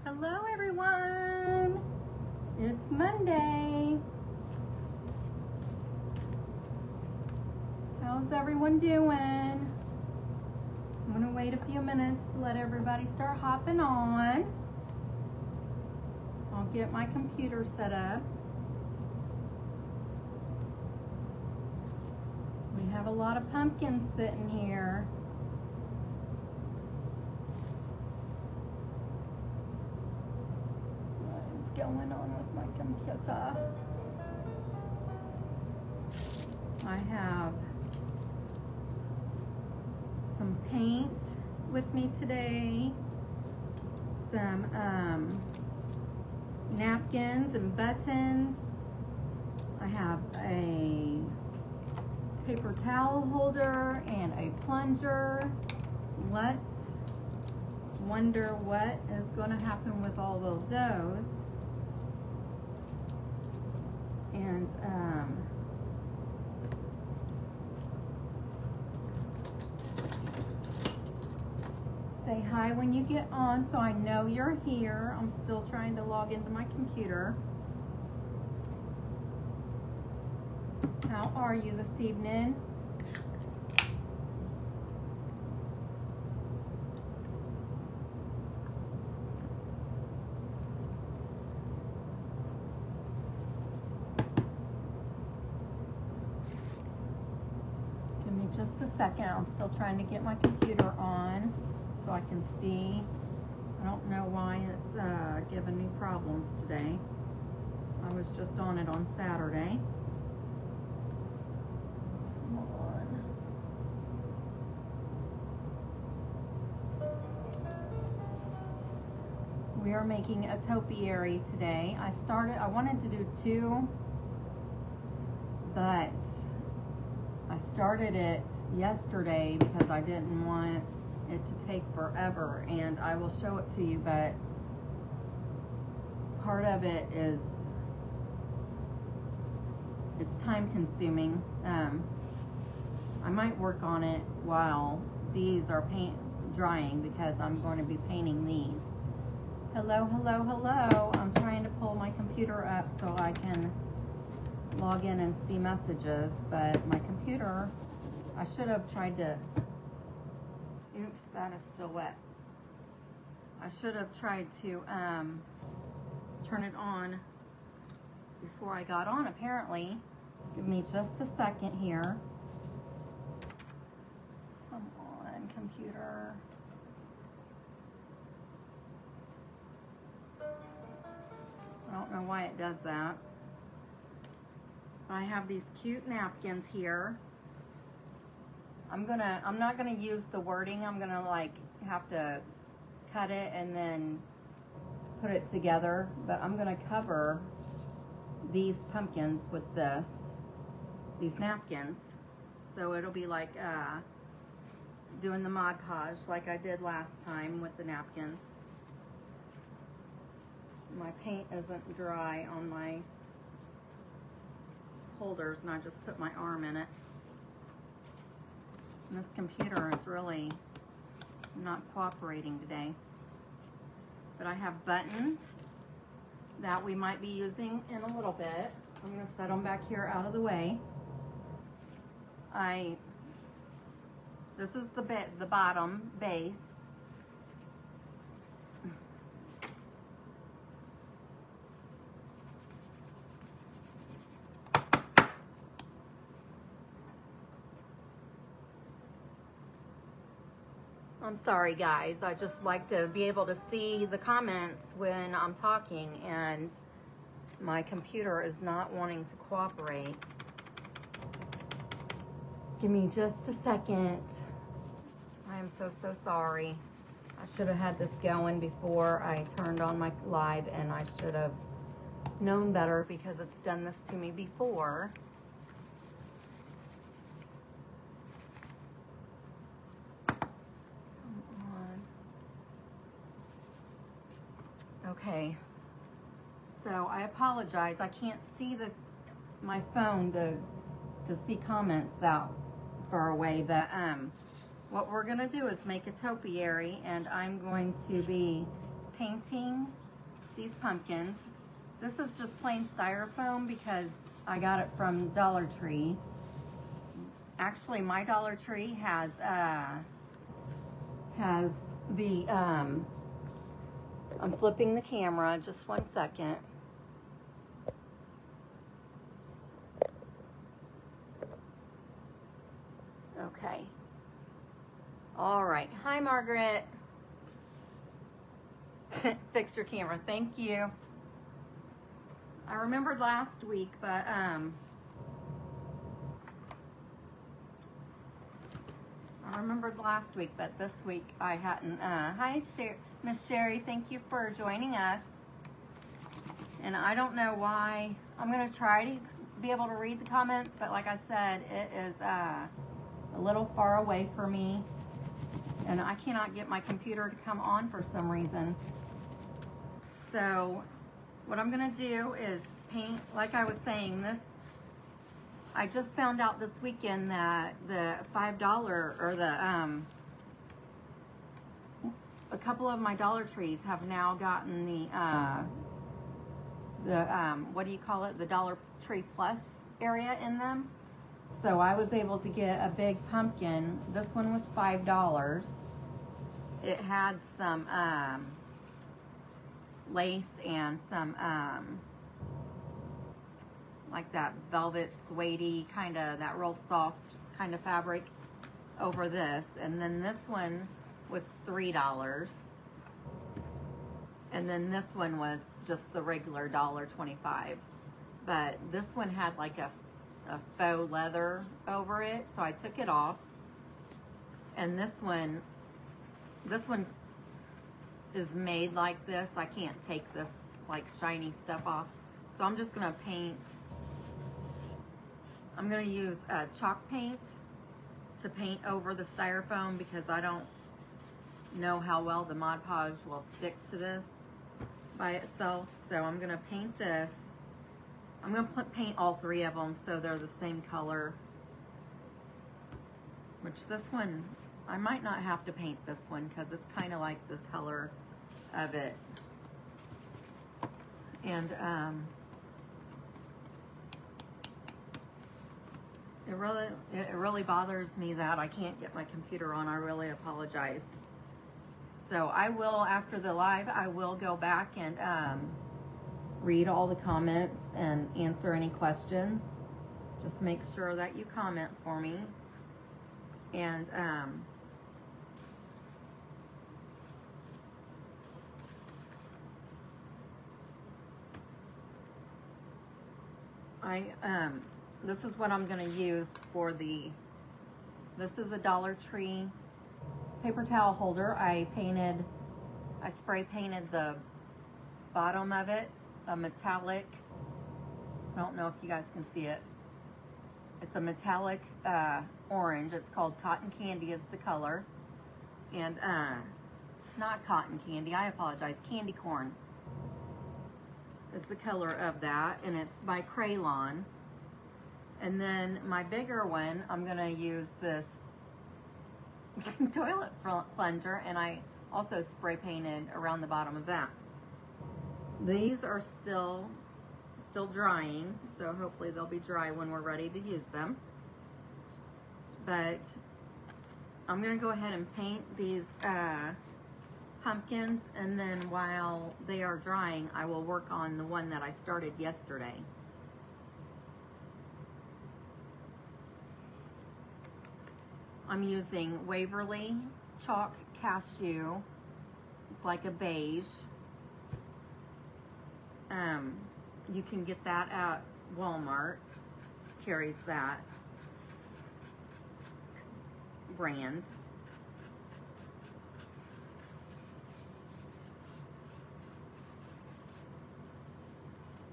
Hello everyone, it's Monday. How's everyone doing? I'm gonna wait a few minutes to let everybody start hopping on. I'll get my computer set up. We have a lot of pumpkins sitting here. Going on with my computer. I have some paint with me today, some napkins and buttons. I have a paper towel holder and a plunger. Let's wonder what is going to happen with all of those. And say hi when you get on so I know you're here. I'm still trying to log into my computer. How are you this evening? Just a second. I'm still trying to get my computer on so I can see. I don't know why it's giving me problems today. I was just on it on Saturday. Come on. We are making a topiary today. I wanted to do two, but I started it yesterday because I didn't want it to take forever, and I will show it to you, but part of it is it's time consuming. I might work on it while these are drying because I'm going to be painting these. Hello, hello, hello. I'm trying to pull my computer up so I can log in and see messages, but my computer, I should have tried to, oops, that is still wet. I should have tried to turn it on before I got on, apparently. Give me just a second here. Come on, computer. I don't know why it does that. I have these cute napkins here. I'm not gonna use the wording. I'm gonna like have to cut it and then put it together, but I'm gonna cover these pumpkins with these napkins. So it'll be like doing the Mod Podge like I did last time with the napkins. My paint isn't dry on my holders, and I just put my arm in it. And this computer is really not cooperating today. But I have buttons that we might be using in a little bit. I'm going to set them back here out of the way. This is the bottom base. I'm sorry guys, I just like to be able to see the comments when I'm talking, and my computer is not wanting to cooperate. Give me just a second. I am so sorry. I should have had this going before I turned on my live, and I should have known better because it's done this to me before. Okay, so I apologize. I can't see my phone to see comments that far away, but what we're gonna do is make a topiary, and I'm going to be painting these pumpkins. This is just plain styrofoam because I got it from Dollar Tree. Actually, my Dollar Tree has the, I'm flipping the camera, just 1 second. Okay. All right. Hi, Margaret. Fix your camera. Thank you. I remembered last week, but this week I hadn't. Hi, Miss Sherry. Thank you for joining us. And I don't know why. I'm going to try to be able to read the comments, but like I said, it is a little far away for me, and I cannot get my computer to come on for some reason. So what I'm going to do is paint, like I was saying, this, I just found out this weekend that the $5 or a couple of my Dollar Trees have now gotten the what do you call it? The Dollar Tree Plus area in them. So I was able to get a big pumpkin. This one was $5. It had some lace and some like that velvet suede kind of, that real soft kind of fabric over this. And then this one was $3. And then this one was just the regular $1.25. But this one had like a faux leather over it, so I took it off. And this one is made like this. I can't take this like shiny stuff off. So I'm just gonna paint. I'm gonna use chalk paint to paint over the styrofoam because I don't know how well the Mod Podge will stick to this by itself. So I'm gonna paint this. I'm gonna paint all 3 of them so they're the same color. Which this one, I might not have to paint this one because it's kind of like the color of it. And it really bothers me that I can't get my computer on. I really apologize. So I will, after the live, I will go back and read all the comments and answer any questions. Just make sure that you comment for me. And this is what I'm going to use for this is a Dollar Tree paper towel holder. I spray painted the bottom of it a metallic, I don't know if you guys can see it. It's a metallic orange. It's called Cotton Candy is the color. And not cotton candy, I apologize, candy corn is the color of that, and it's by Crayon. And then my bigger one, I'm gonna use this toilet plunger, and I also spray painted around the bottom of that. These are still drying, so hopefully they'll be dry when we're ready to use them. But I'm gonna go ahead and paint these pumpkins, and then while they are drying, I will work on the one that I started yesterday. I'm using Waverly Chalk Cashew. It's like a beige. You can get that at Walmart. Carries that brand.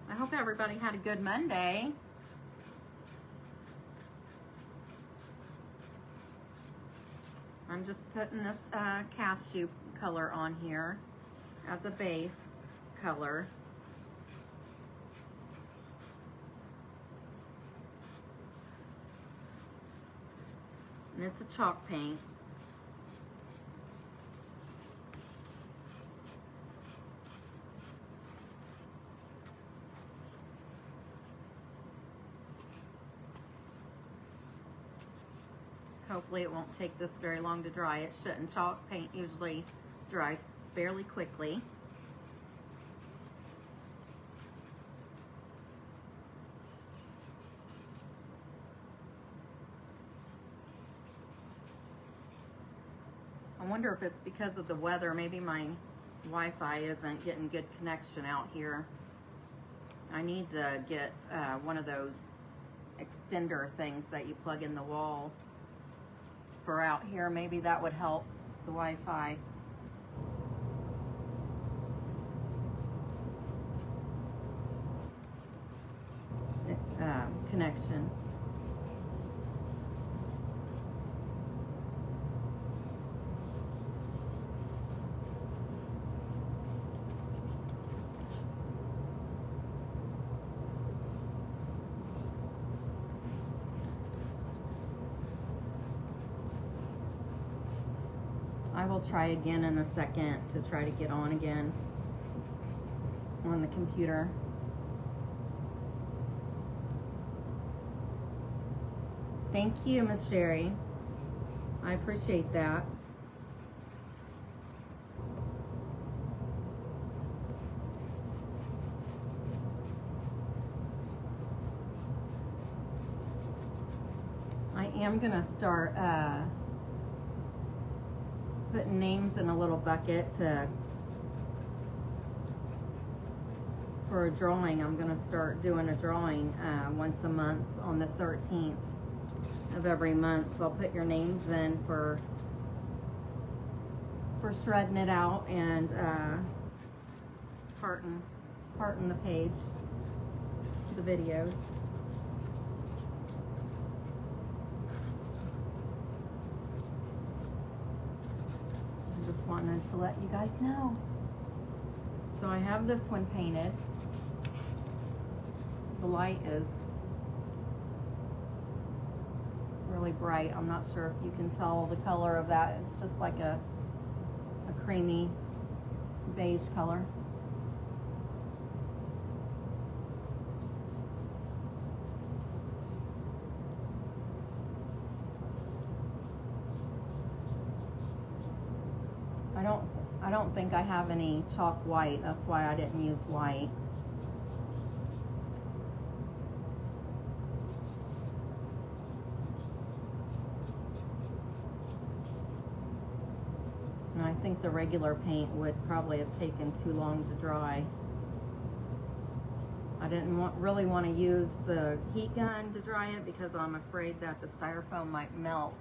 I hope everybody had a good Monday. I'm just putting this cashew color on here as a base color. And it's a chalk paint. hopefully it won't take this very long to dry. It shouldn't. Chalk paint usually dries fairly quickly. I wonder if it's because of the weather. Maybe my Wi-Fi isn't getting good connection out here. I need to get one of those extender things that you plug in the wall for out here. Maybe that would help the Wi-Fi. Connection. I will try again in a second to try to get on again on the computer. Thank you, Miss Sherry. I appreciate that. I am gonna start putting names in a little bucket for a drawing. I'm gonna start doing a drawing once a month on the 13th of every month. So I'll put your names in for shredding it out and parting the page, the videos. I just wanted to let you guys know. So I have this one painted. The light is really bright. I'm not sure if you can tell the color of that. It's just like a creamy beige color. I don't think I have any chalk white. That's why I didn't use white. And I think the regular paint would probably have taken too long to dry. I didn't really want to use the heat gun to dry it because I'm afraid that the styrofoam might melt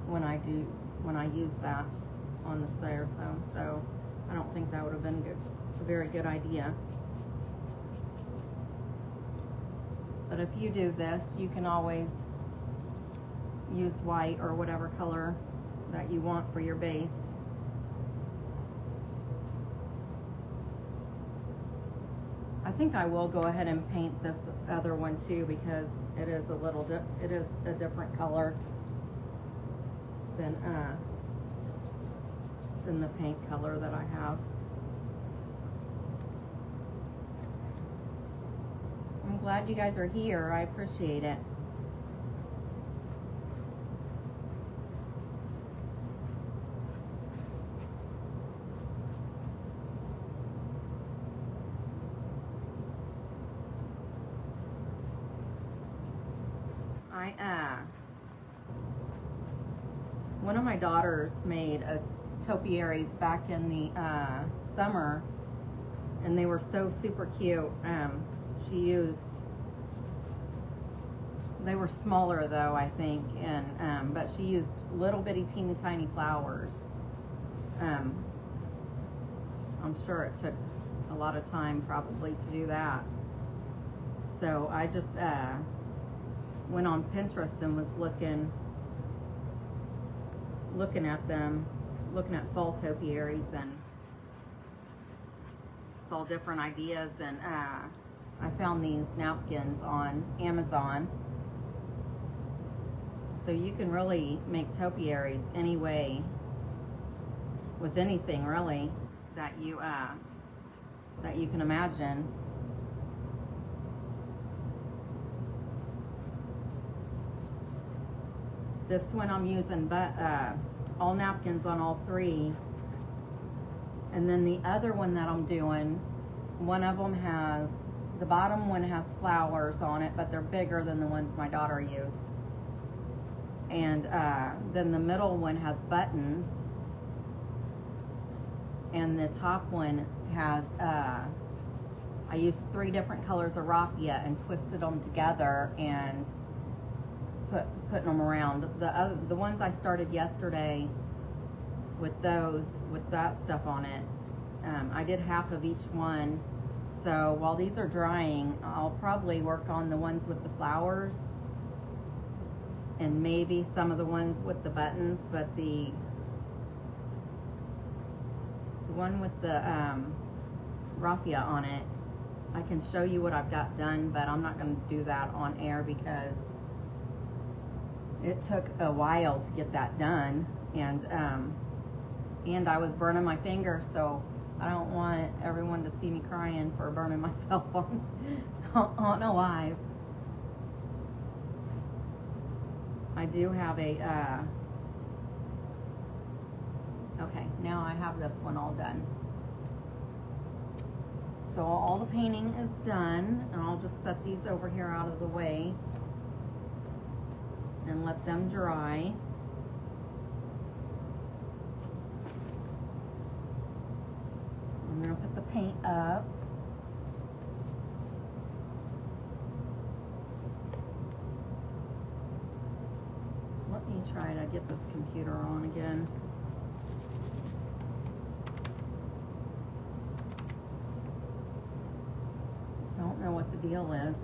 when I use that on the styrofoam. So I don't think that would have been a very good idea. But if you do this, you can always use white or whatever color that you want for your base. I think I will go ahead and paint this other one too because it is a different color than the paint color that I have. I'm glad you guys are here. I appreciate it. One of my daughters made a topiaries back in the summer, and they were so super cute. They were smaller though, I think, and but she used little bitty teeny tiny flowers. I'm sure it took a lot of time probably to do that. So I just went on Pinterest and was looking at them, looking at fall topiaries, and saw different ideas, and I found these napkins on Amazon. So you can really make topiaries any way, with anything really that you can imagine. This one I'm using all napkins on all three. And then the other one that I'm doing, one of them has, the bottom one has flowers on it, but they're bigger than the ones my daughter used. And then the middle one has buttons. And the top one has, I used 3 different colors of raffia and twisted them together and putting them around. The ones I started yesterday with that stuff on it, I did half of each one. So while these are drying, I'll probably work on the ones with the flowers and maybe some of the ones with the buttons, but the one with the raffia on it, I can show you what I've got done, but I'm not going to do that on air because it took a while to get that done, and I was burning my fingers, so I don't want everyone to see me crying for burning myself on a live. I do have a okay, now I have this one all done. So all the painting is done, and I'll just set these over here out of the way and let them dry. I'm going to put the paint up. Let me try to get this computer on again. Don't know what the deal is.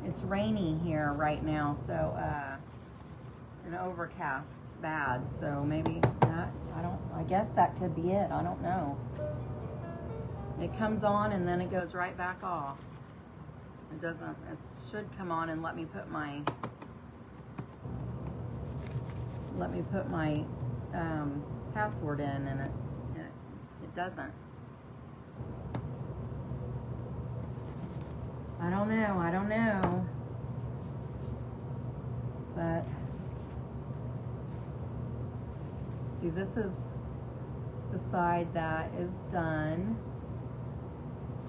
It's rainy here right now, so and overcast. It's bad, so maybe that, I guess that could be it. I don't know. It comes on and then it goes right back off. It doesn't, it should come on and let me put my password in, and it doesn't. I don't know. But see, this is the side that is done.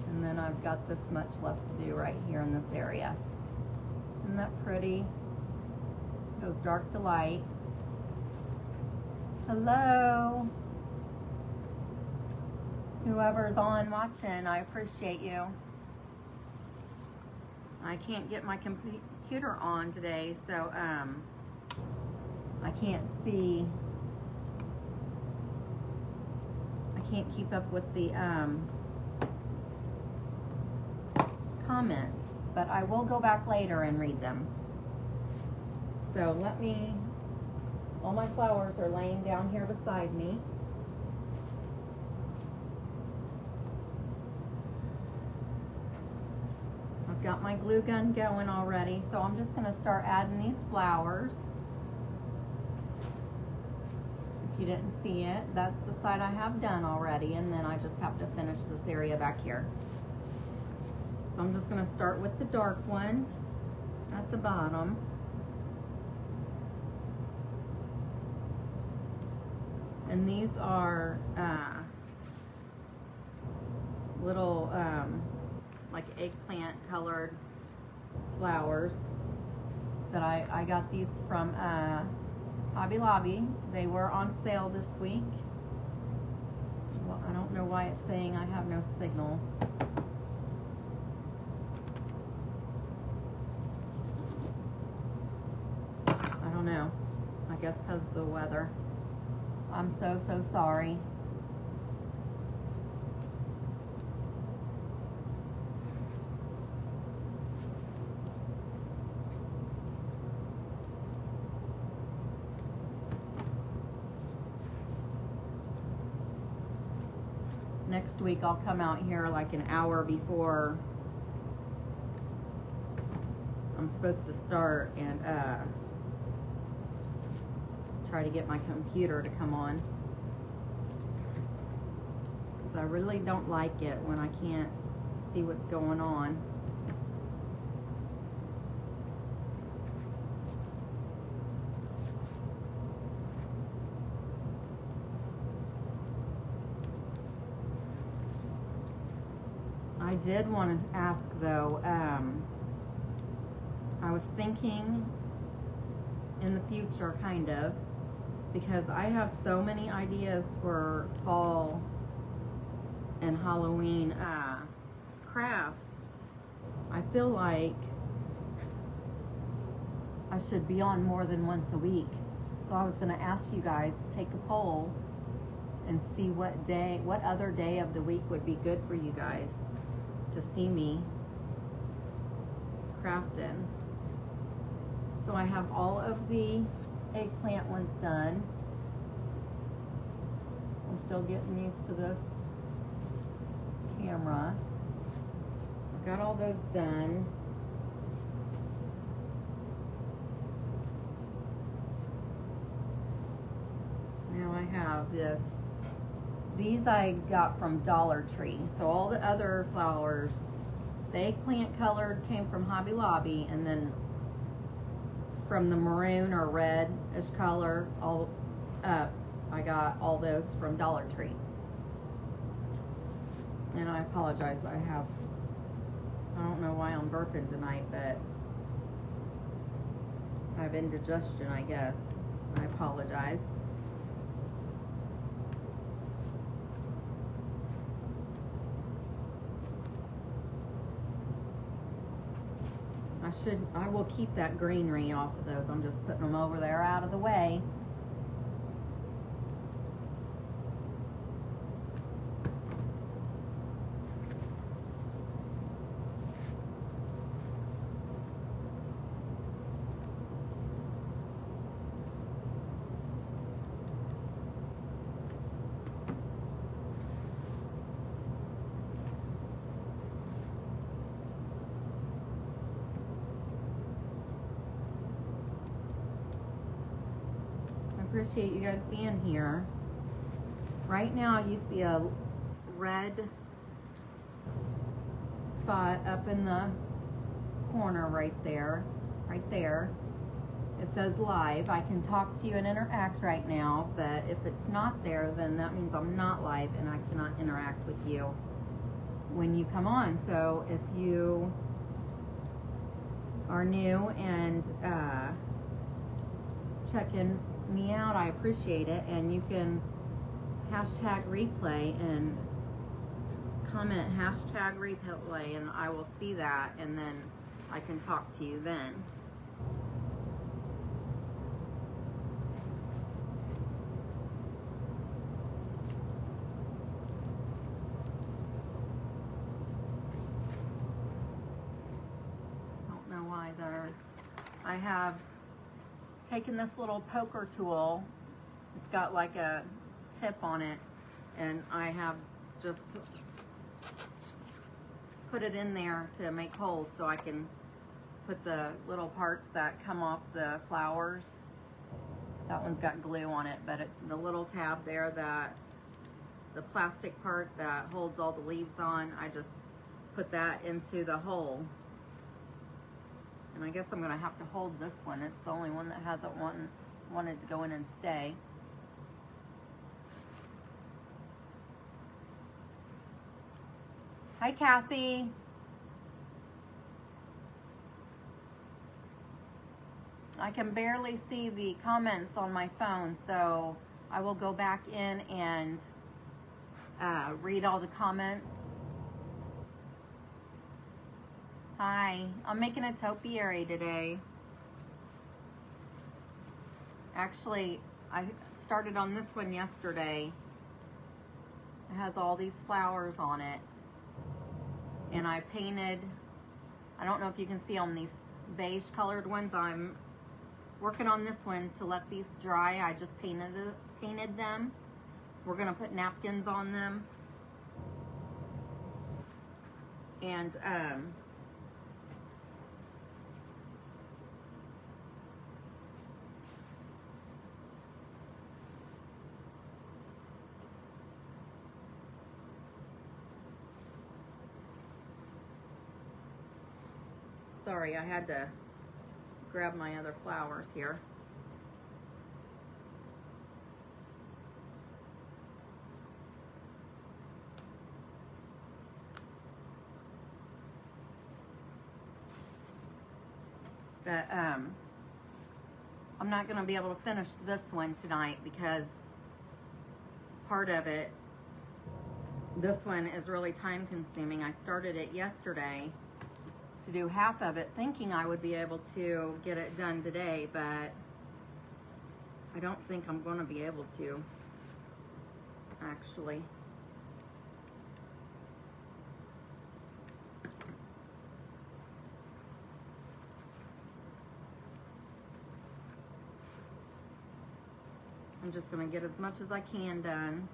And then I've got this much left to do right here in this area. Isn't that pretty? Goes dark to light. Hello. Whoever's on watching, I appreciate you. I can't get my computer on today, so I can't see. I can't keep up with the comments, but I will go back later and read them. So all my flowers are laying down here beside me. I've got my glue gun going already, so I'm just going to start adding these flowers. If you didn't see it, that's the side I have done already, and then I just have to finish this area back here. So I'm just going to start with the dark ones at the bottom. And these are little like eggplant colored flowers that I got these from Hobby Lobby. They were on sale this week. Well, I don't know why it's saying I have no signal. I don't know. I guess because of the weather. I'm so sorry. Next week I'll come out here like an hour before I'm supposed to start and try to get my computer to come on, because I really don't like it when I can't see what's going on. . I did want to ask though, I was thinking in the future, kind of, because I have so many ideas for fall and Halloween crafts. I feel like I should be on more than once a week. So I was going to ask you guys to take a poll and see what other day of the week would be good for you guys to see me crafting. So I have all of the eggplant ones done. I'm still getting used to this camera. I've got all those done. Now I have this. These I got from Dollar Tree. So all the other flowers, the eggplant colored came from Hobby Lobby, and then from the maroon or red-ish color, all up, I got all those from Dollar Tree. And I apologize, I don't know why I'm burping tonight, but I have indigestion, I guess. I apologize. I will keep that greenery off of those. I'm just putting them over there out of the way. Appreciate you guys being here. Right now you see a red spot up in the corner right there. It says live. I can talk to you and interact right now, but if it's not there, then that means I'm not live and I cannot interact with you when you come on. So if you are new and checking me out, I appreciate it, and you can hashtag replay and comment hashtag replay, and I will see that, and then I can talk to you then. I don't know why I have taken this little poker tool. It's got like a tip on it, and I have just put it in there to make holes so I can put the little parts that come off the flowers. That one's got glue on it, but the little tab there, the plastic part that holds all the leaves on, I just put that into the hole. And I guess I'm going to have to hold this one. It's the only one that hasn't wanted to go in and stay. Hi, Kathy. I can barely see the comments on my phone, so I will go back in and read all the comments. Hi, I'm making a topiary today. Actually, I started on this one yesterday. It has all these flowers on it. And I painted, I don't know if you can see on these beige colored ones, I'm working on this one to let these dry. I just painted them. We're gonna put napkins on them. And sorry, I had to grab my other flowers here. But I'm not going to be able to finish this one tonight because part of it, this one is really time consuming. I started it yesterday to do half of it, thinking I would be able to get it done today, but I don't think I'm going to be able to, actually. I'm just going to get as much as I can done.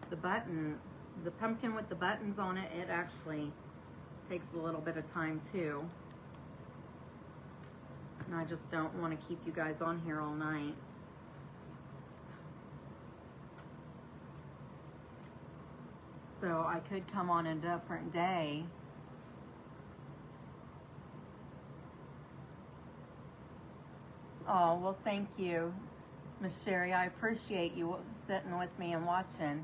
The button, the pumpkin with the buttons on it, it actually takes a little bit of time too. And I just don't want to keep you guys on here all night. So I could come on a different day. Oh, well, thank you, Miss Sherry. I appreciate you sitting with me and watching.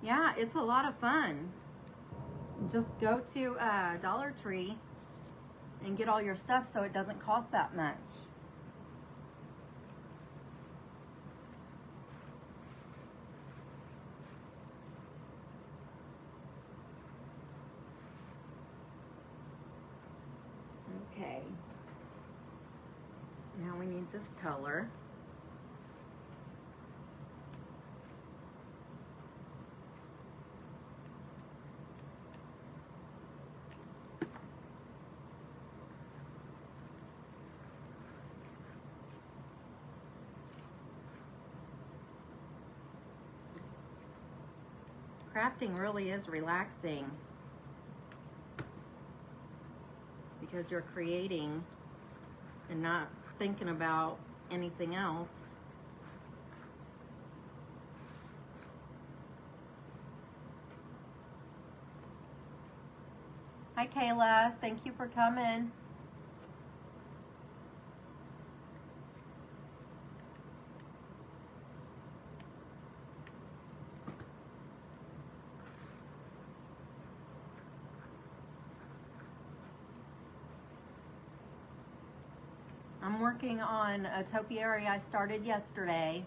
Yeah, it's a lot of fun. Just go to Dollar Tree and get all your stuff so it doesn't cost that much. Okay. Now we need this color. Crafting really is relaxing because you're creating and not thinking about anything else. Hi Kayla, thank you for coming. I'm working on a topiary I started yesterday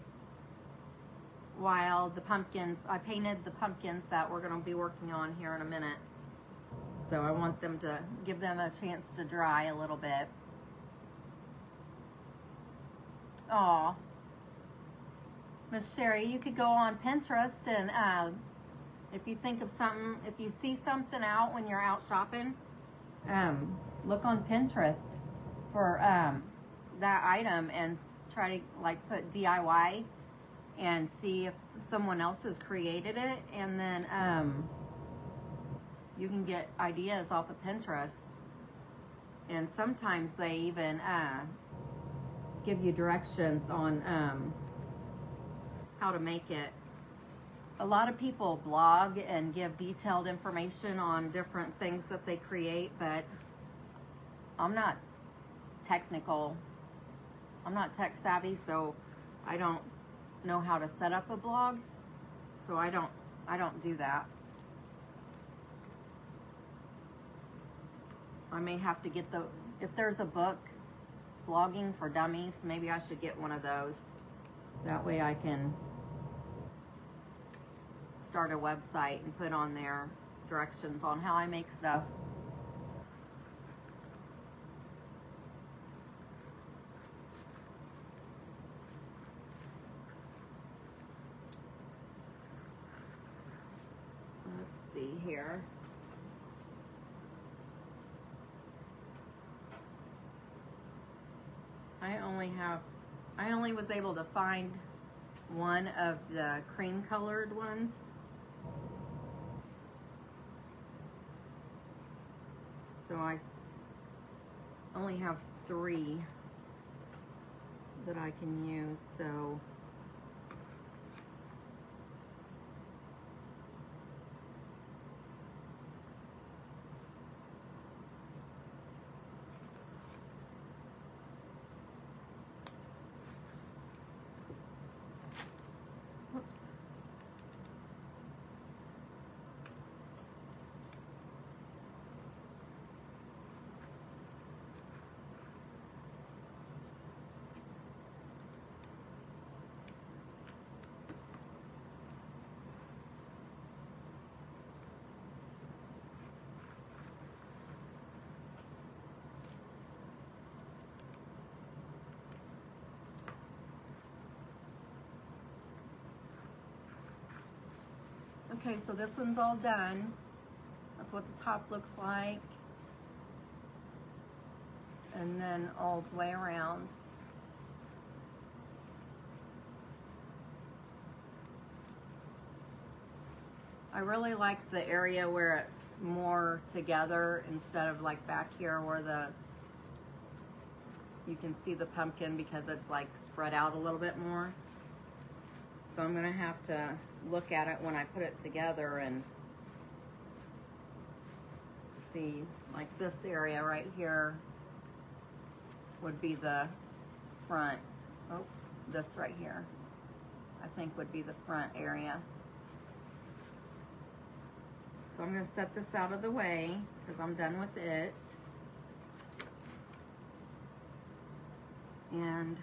while the pumpkins, I painted the pumpkins that we're going to be working on here in a minute. So I want them to give them a chance to dry a little bit. Aw. Miss Sherry, you could go on Pinterest and if you think of something, if you see something out when you're out shopping, look on Pinterest for that item and try to like put DIY and see if someone else has created it, and then you can get ideas off of Pinterest. And sometimes they even give you directions on how to make it. A lot of people blog and give detailed information on different things that they create, but I'm not technical. I'm not tech savvy, so I don't know how to set up a blog. So I don't do that. I may have to get if there's a book, Blogging for Dummies, maybe I should get one of those. That way I can start a website and put on there directions on how I make stuff. Let's see here. I only was able to find one of the cream colored ones. So I only have 3 that I can use, so Okay, so this one's all done. That's what the top looks like. And then all the way around. I really like the area where it's more together instead of like back here where you can see the pumpkin because it's like spread out a little bit more. So I'm gonna have to look at it when I put it together and see, like this area right here would be the front. Oh, this right here, I think would be the front area. So I'm going to set this out of the way because I'm done with it. And,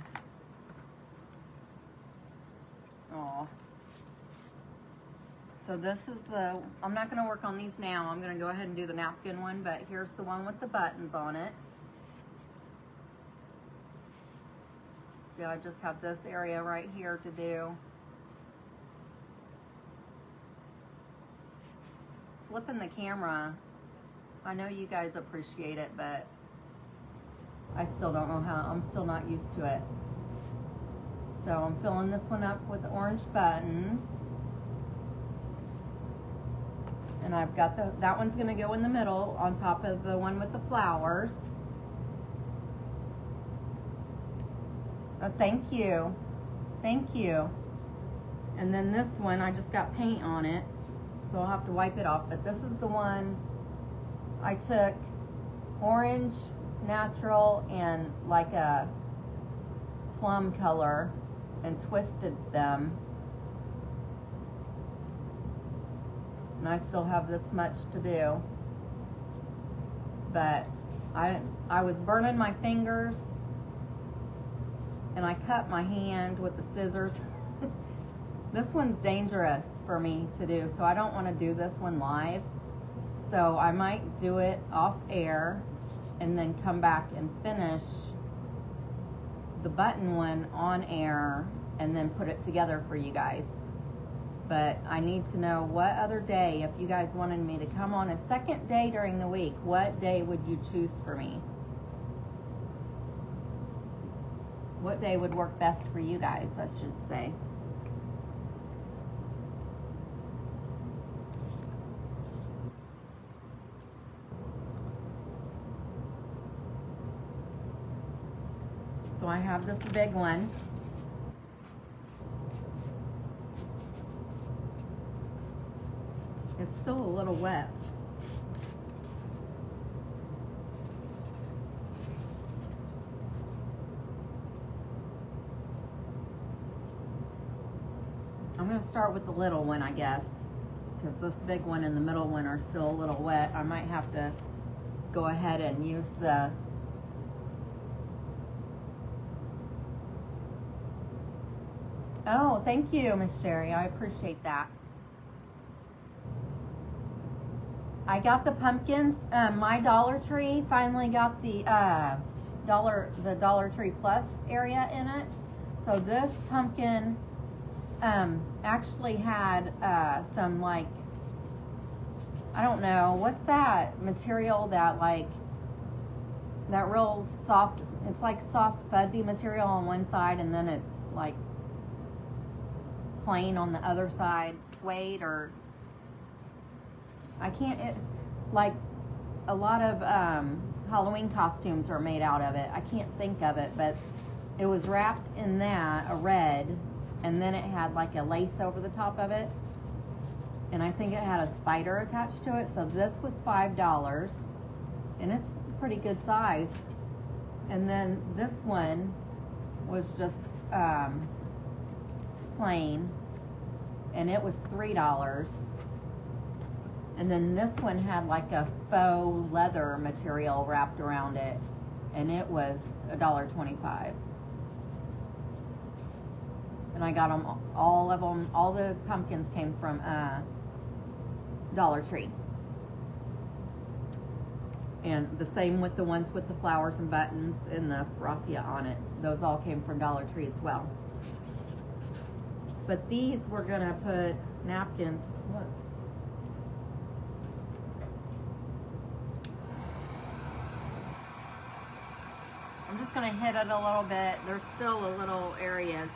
so this is I'm not going to work on these now. I'm going to go ahead and do the napkin one, but here's the one with the buttons on it. See, I just have this area right here to do. Flipping the camera, I know you guys appreciate it, but I still don't know how. I'm still not used to it. So I'm filling this one up with orange buttons. And I've got that one's gonna go in the middle on top of the one with the flowers. Oh, thank you. Thank you. And then this one, I just got paint on it, so I'll have to wipe it off. But this is the one I took orange, natural, and like a plum color and twisted them. And I still have this much to do. But I was burning my fingers and I cut my hand with the scissors. This one's dangerous for me to do, so I don't want to do this one live. So I might do it off air and then come back and finish the button one on air and then put it together for you guys. But I need to know what other day, if you guys wanted me to come on a second day during the week, what day would you choose for me? What day would work best for you guys, I should say. So I have this big one. It's still a little wet. I'm going to start with the little one, I guess, because this big one and the middle one are still a little wet. I might have to go ahead and use the Oh, thank you, Miss Sherry. I appreciate that. I got the pumpkins. My Dollar Tree finally got the Dollar Tree Plus area in it. So this pumpkin actually had some, like, I don't know, what's that material that, like, that real soft, it's like soft fuzzy material on one side and then it's like plain on the other side, suede, or I can't, like a lot of Halloween costumes are made out of it. I can't think of it, but it was wrapped in that, a red, and then it had like a lace over the top of it, and I think it had a spider attached to it. So this was $5, and it's pretty good size. And then this one was just plain, and it was $3. And then this one had like a faux leather material wrapped around it, and it was $1.25. And I got them, all of them, all the pumpkins came from Dollar Tree. And the same with the ones with the flowers and buttons and the raffia on it. Those all came from Dollar Tree as well. But these we're gonna put napkins. Look, I'm just going to hit it a little bit. There's still a little areas.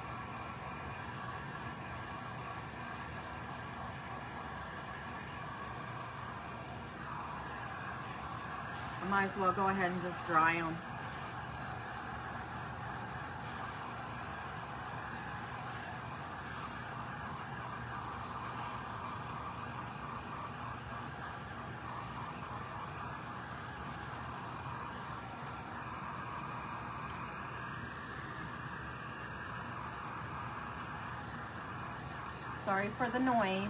I might as well go ahead and just dry them. Sorry for the noise.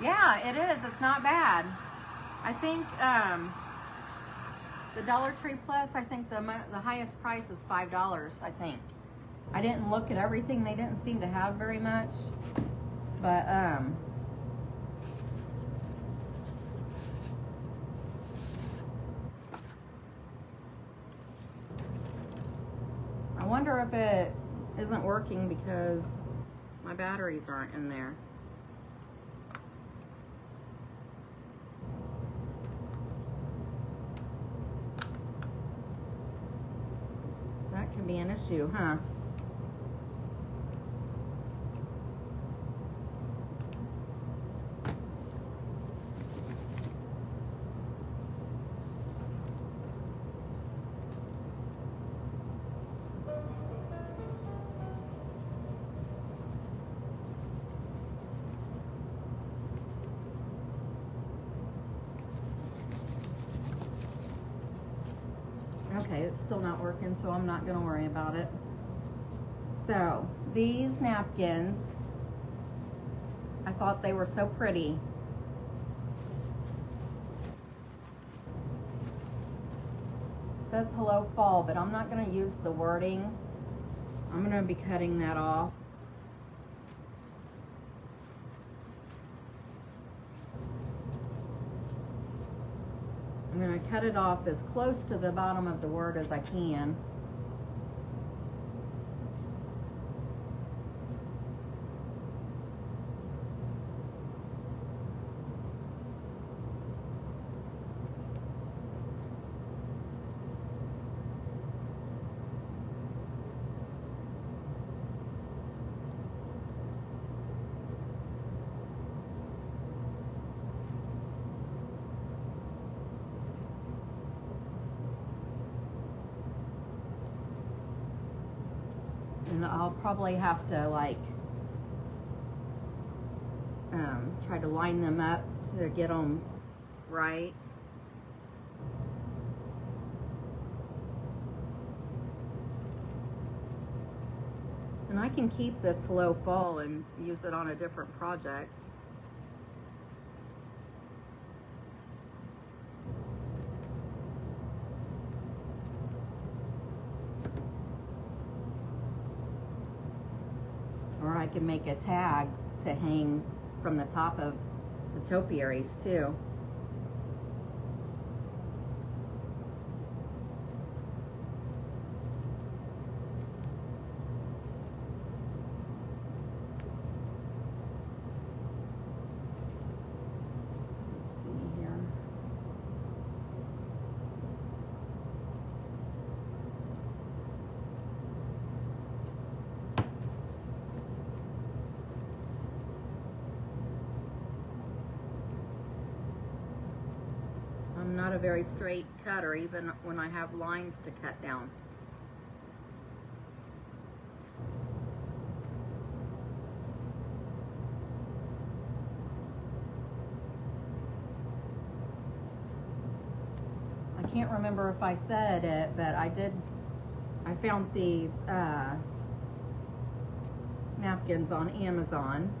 Yeah, it is. It's not bad. I think the Dollar Tree Plus, I think the highest price is $5, I think. I didn't look at everything. They didn't seem to have very much. But, I wonder if it isn't working because my batteries aren't in there. That can be an issue, huh? Okay, it's still not working, so I'm not going to worry about it. So, these napkins, I thought they were so pretty. It says hello fall, but I'm not going to use the wording. I'm going to be cutting that off. I'm going to cut it off as close to the bottom of the word as I can. And I'll probably have to like try to line them up to get them right. And I can keep this hello fall and use it on a different project. Or I can make a tag to hang from the top of the topiaries too. Let's see here. I'm not a very straight cutter, even when I have lines to cut down. I can't remember if I said it, but I found these napkins on Amazon.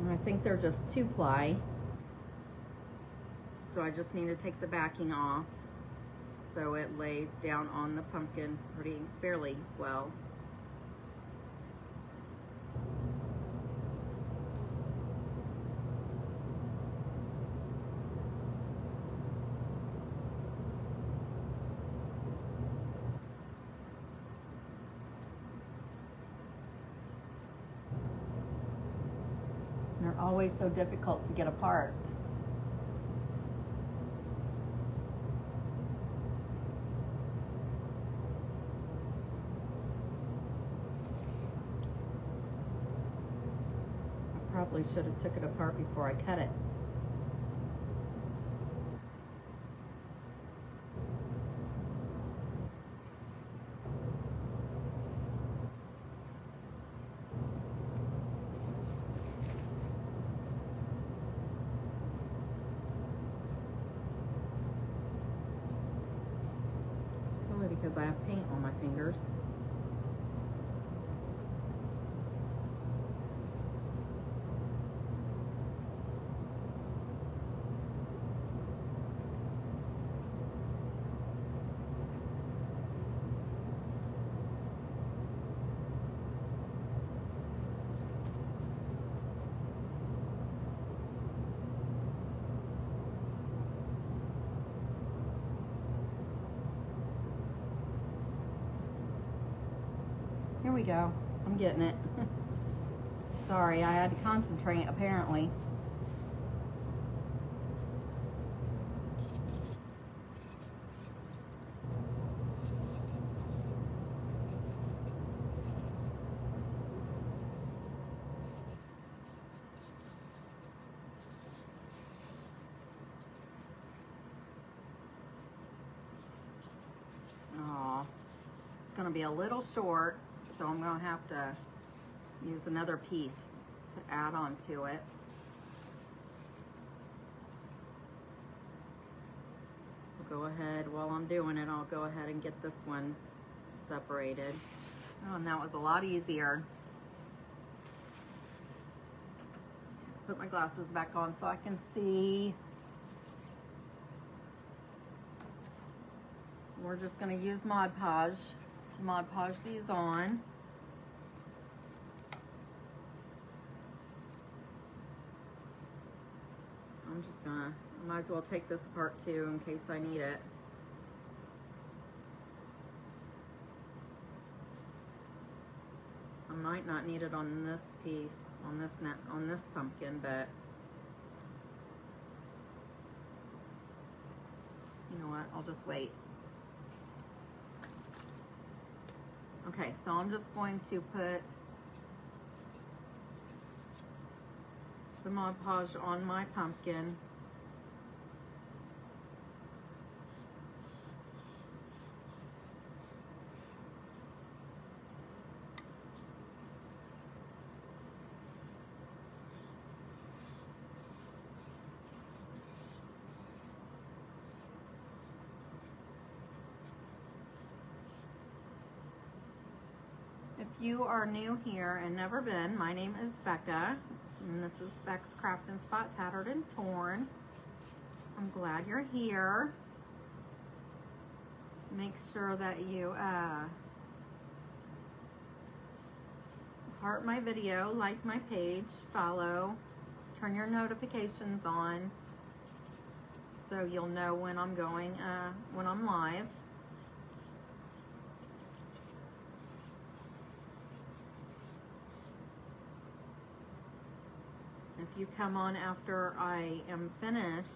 I think they're just 2-ply, so I just need to take the backing off so it lays down on the pumpkin fairly well. always so difficult to get apart. I probably should have took it apart before I cut it. Because I have paint on my fingers. Here we go. I'm getting it. Sorry, I had to concentrate apparently. Aw, it's gonna be a little short. So I'm going to have to use another piece to add on to it. I'll go ahead, while I'm doing it, I'll go ahead and get this one separated. Oh, and that was a lot easier. Put my glasses back on so I can see. We're just going to use Mod Podge to Mod Podge these on. I'm just gonna, I might as well take this apart too in case I need it. I might not need it on this piece, on this pumpkin, but you know what, I'll just wait. Okay, so I'm just going to put the Mod Podge on my pumpkin. If you are new here and never been, my name is Becca, and this is Beck's Craft and Spot Tattered and Torn. I'm glad you're here. Make sure that you heart my video, like my page, follow, turn your notifications on so you'll know when I'm going, when I'm live. If you come on after I am finished,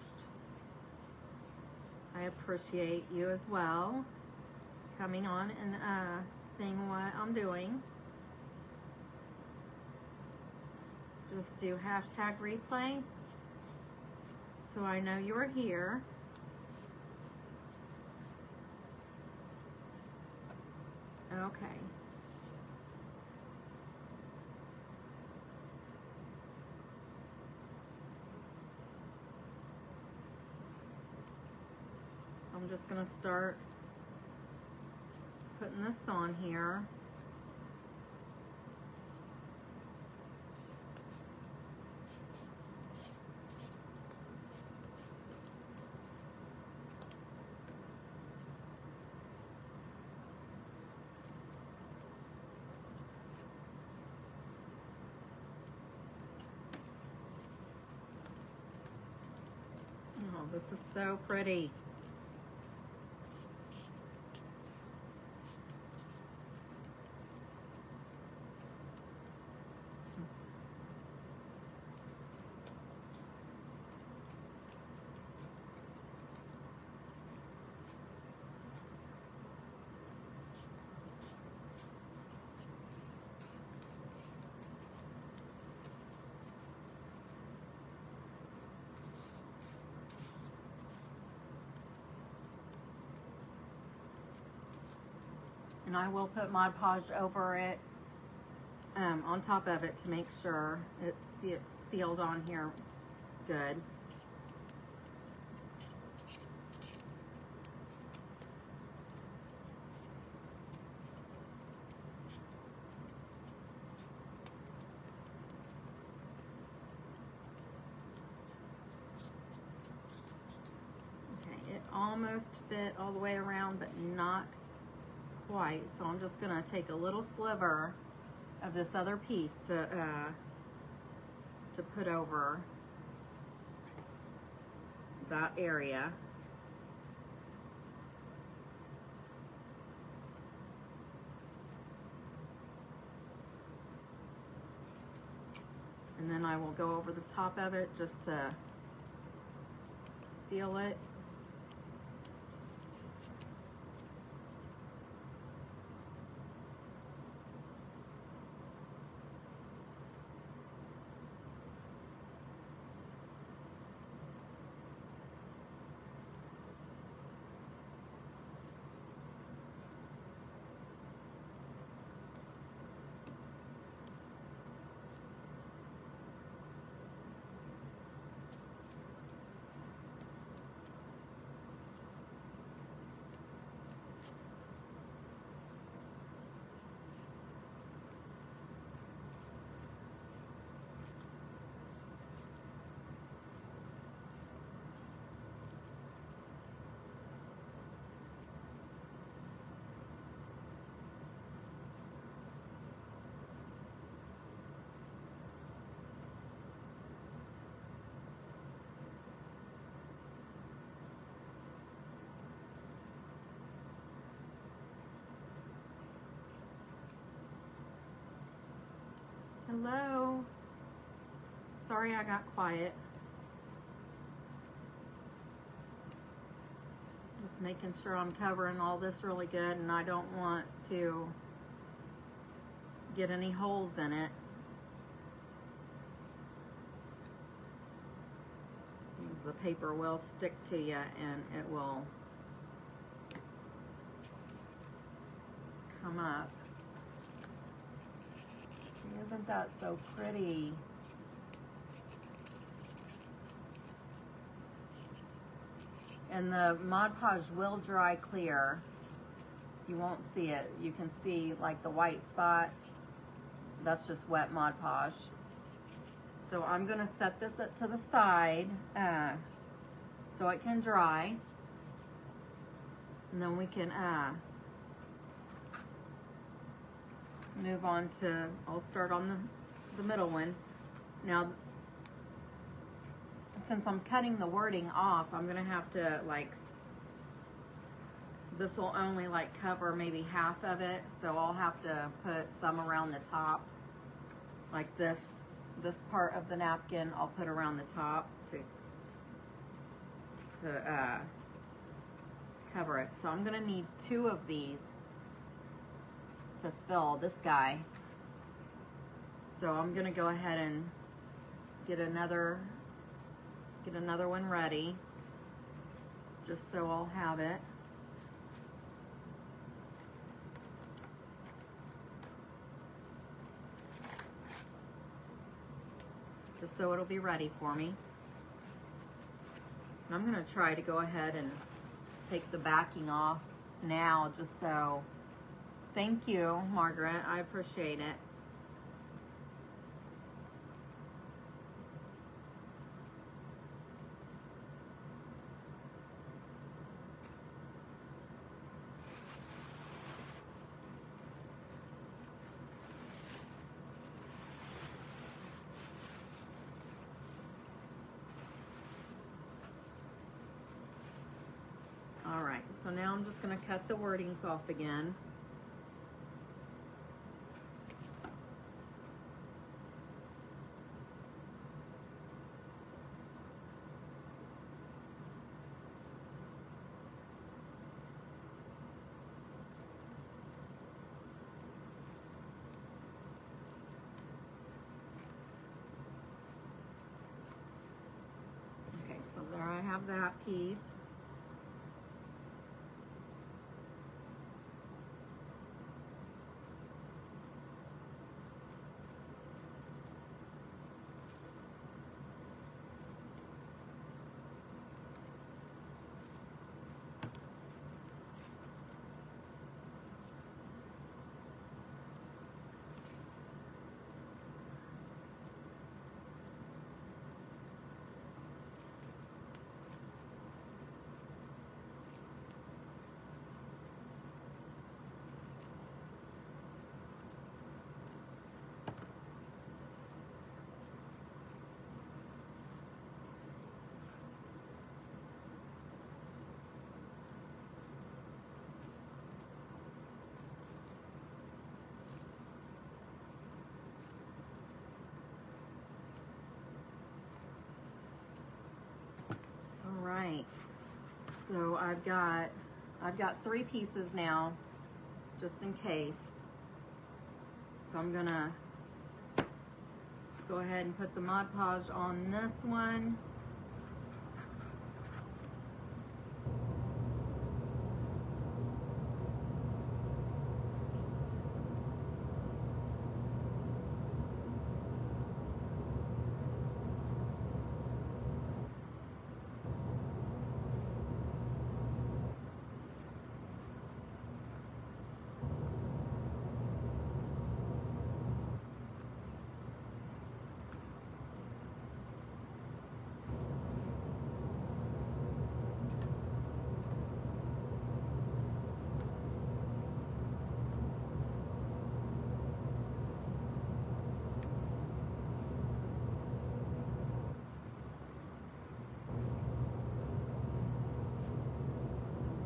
I appreciate you as well coming on and seeing what I'm doing. Just do hashtag replay so I know you're here. Okay. I'm just going to start putting this on here. Oh, this is so pretty. And I will put Mod Podge over it, on top of it to make sure it's sealed on here good. It almost fit all the way around, but not quite. So I'm just gonna take a little sliver of this other piece to put over that area. And then I will go over the top of it just to seal it. Hello. Sorry I got quiet. Just making sure I'm covering all this really good, and I don't want to get any holes in it. Because the paper will stick to you and it will come up. Isn't that so pretty? And the Mod Podge will dry clear. You won't see it. You can see like the white spots. That's just wet Mod Podge. So I'm gonna set this up to the side so it can dry. And then we can move on to, I'll start on the middle one. Now, since I'm cutting the wording off, I'm gonna have to this will only cover maybe half of it, so I'll have to put some around the top. Like this part of the napkin, I'll put around the top to cover it. So I'm gonna need 2 of these to fill this guy. So I'm gonna go ahead and get another one ready, just so I'll have it. Just so it'll be ready for me. And I'm gonna try to go ahead and take the backing off now, just so. Thank you, Margaret. I appreciate it. All right, so now I'm just going to cut the wordings off again. Okay, so there I have that piece. right. So I've got 3 pieces now, just in case. So I'm gonna go ahead and put the Mod Podge on this one.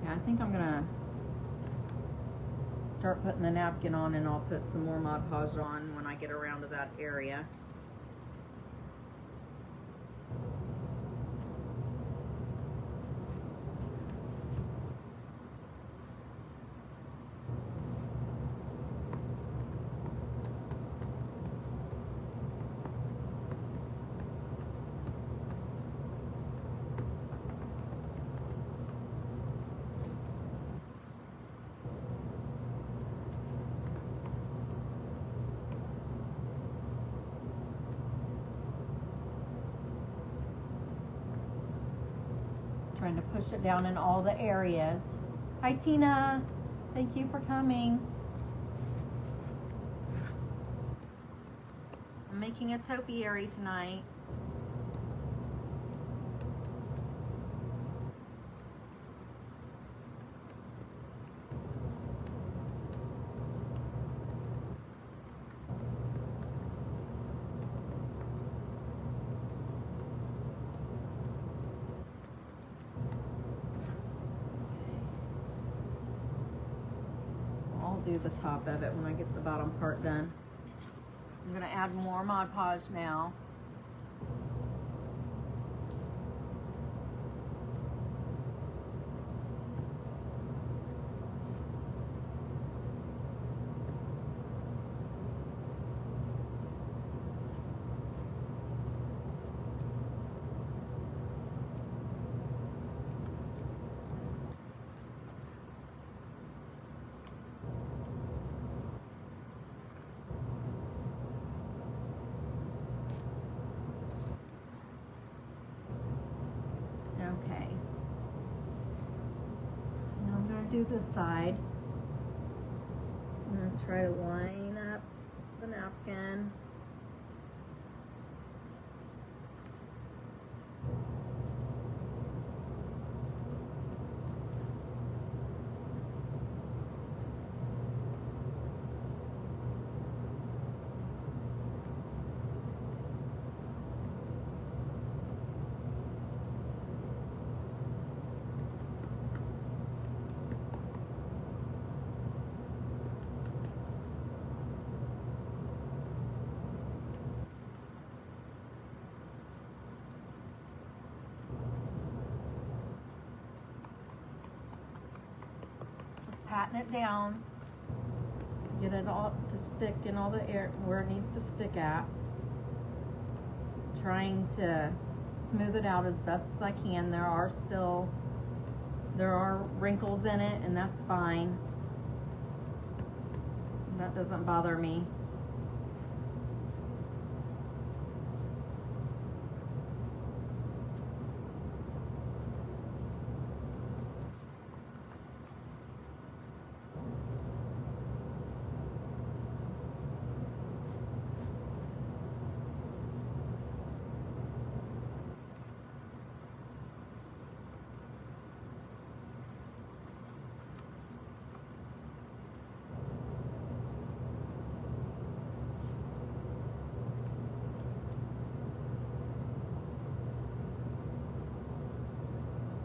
I think I'm gonna start putting the napkin on, and I'll put some more Mod Podge on when I get around to that area. Trying to push it down in all the areas. Hi Tina, thank you for coming. I'm making a topiary tonight. Do the top of it when I get the bottom part done. I'm going to add more Mod Podge now. Okay. Now I'm going to do this side. I'm going to try to line up the napkin. Patting it down, get it all to stick in all the air where it needs to stick at. Trying to smooth it out as best as I can. There are wrinkles in it, and that's fine. That doesn't bother me.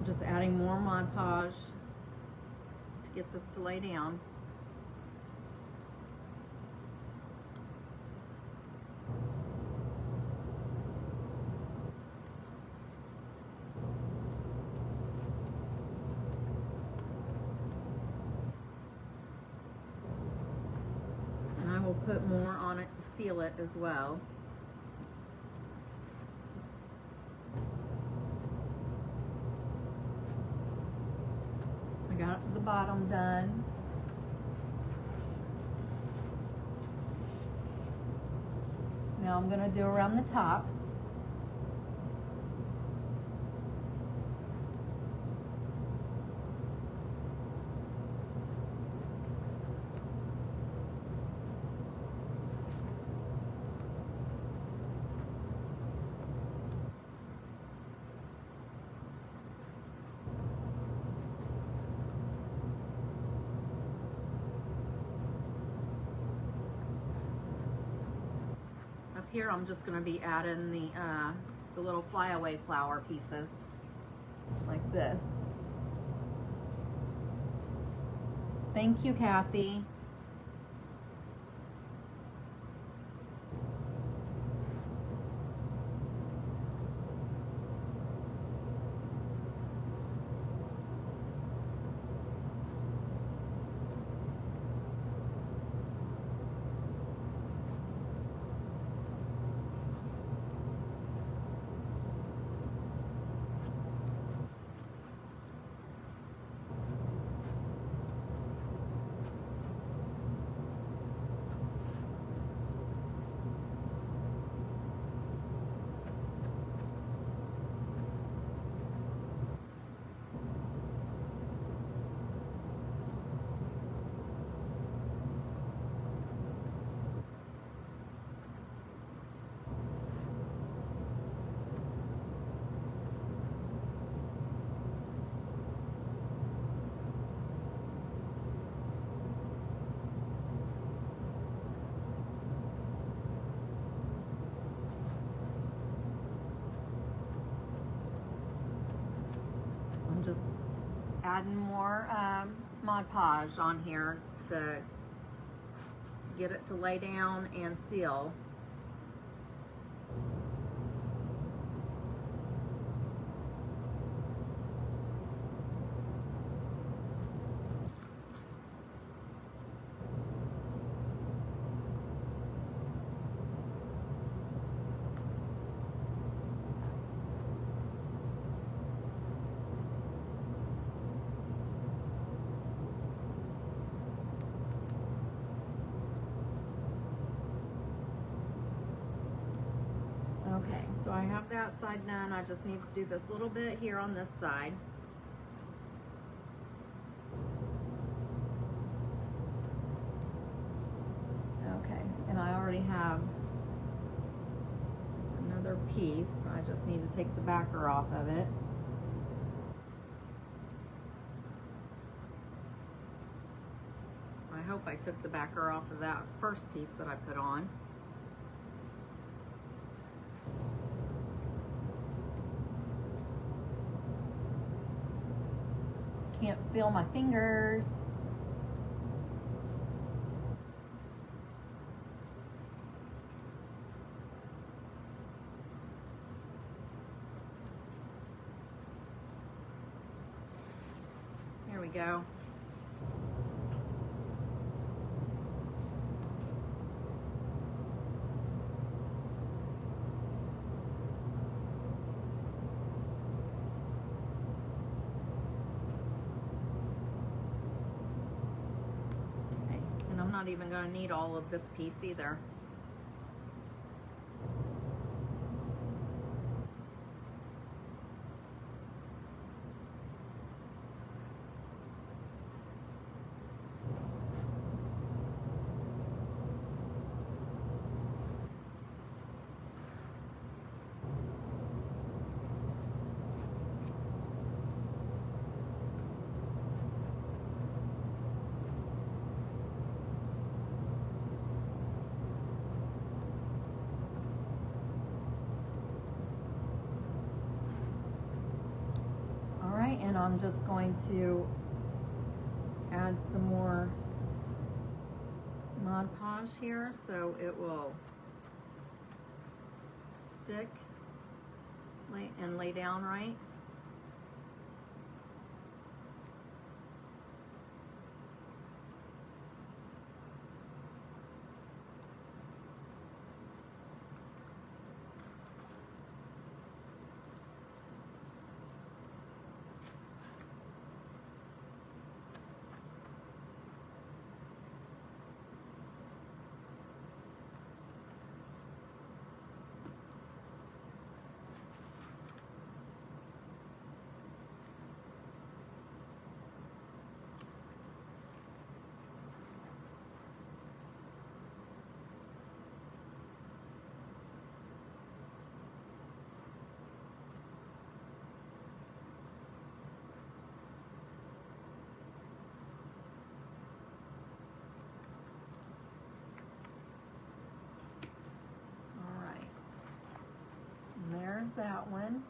Just adding more Mod Podge to get this to lay down. put more on it to seal it as well. I got the bottom done. Now I'm going to do around the top. Here I'm just going to be adding the little flyaway flower pieces like this. Thank you, Kathy. Just adding more Mod Podge on here to get it to lay down and seal. Okay, so I have that side done. I just need to do this little bit here on this side. Okay, and I already have another piece. I just need to take the backer off of it. I hope I took the backer off of that first piece that I put on. Can't feel my fingers. There we go. I'm not even going to need all of this piece either. And I'm just going to add some more Mod Podge here so it will stick and lay down right. there's that one.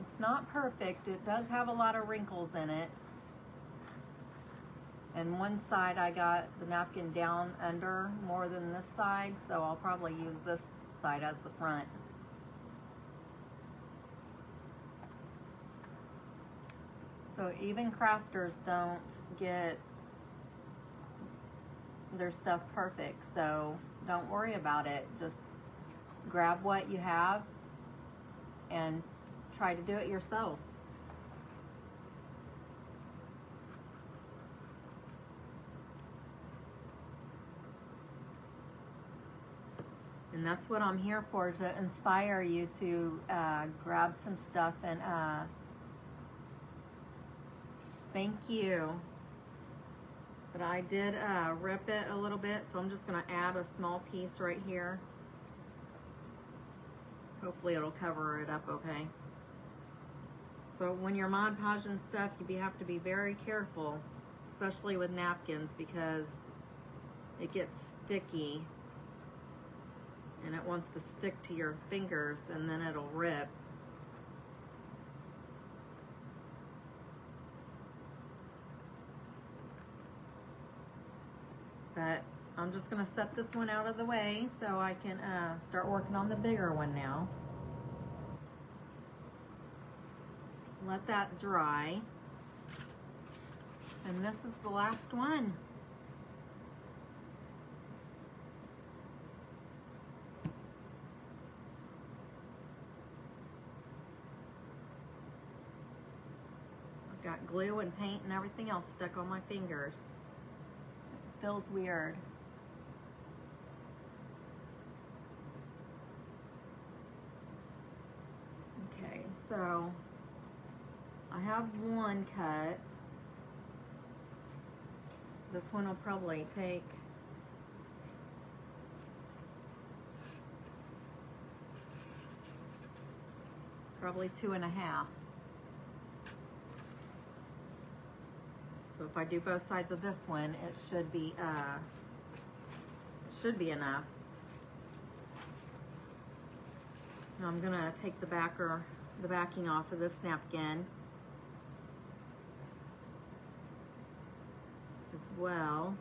It's not perfect. It does have a lot of wrinkles in it. And one side I got the napkin down under more than this side, so I'll probably use this side as the front. So even crafters don't get their stuff perfect, so don't worry about it. Just grab what you have and try to do it yourself. And that's what I'm here for, to inspire you to grab some stuff and thank you. But I did rip it a little bit, so I'm just going to add a small piece right here. Hopefully it'll cover it up okay. So when you're Mod Podging stuff, you have to be very careful, especially with napkins, because it gets sticky and it wants to stick to your fingers and then it'll rip. But I'm just going to set this one out of the way so I can start working on the bigger one now. Let that dry. And this is the last one. I've got glue and paint and everything else stuck on my fingers. It feels weird. Okay, so I have one cut. This one will probably take probably 2.5. So if I do both sides of this one, it should be enough. Now I'm gonna take the backing off of this napkin as well.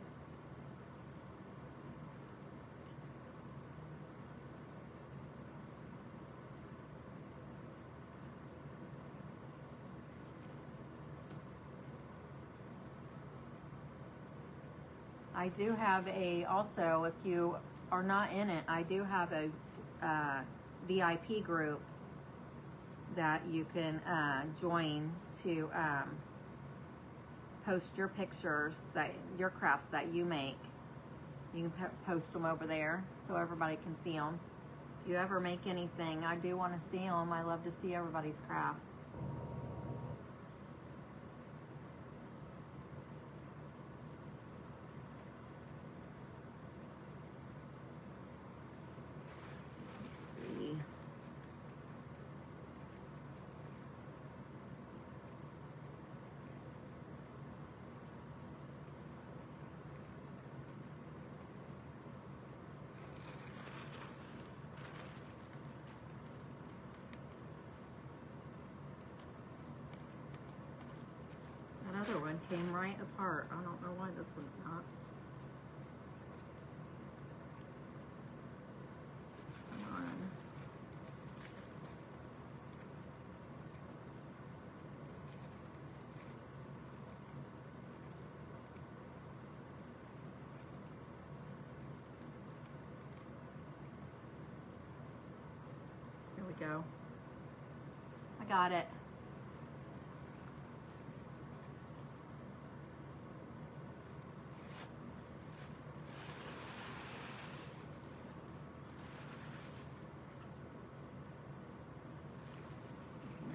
I do have also, if you are not in it, I do have a VIP group that you can join to post your pictures, your crafts that you make. You can post them over there so everybody can see them. If you ever make anything, I do want to see them. I love to see everybody's crafts. Other one came right apart. I don't know why this one's not. Come on. Here we go. I got it.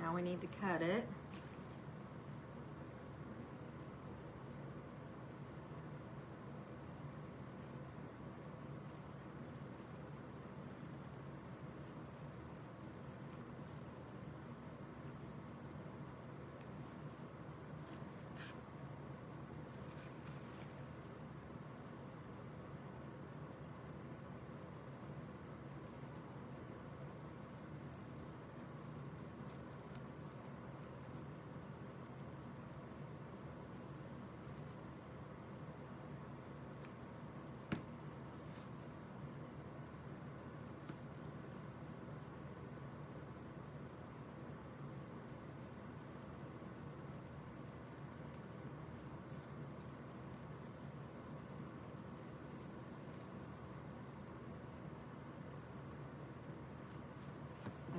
Now we need to cut it.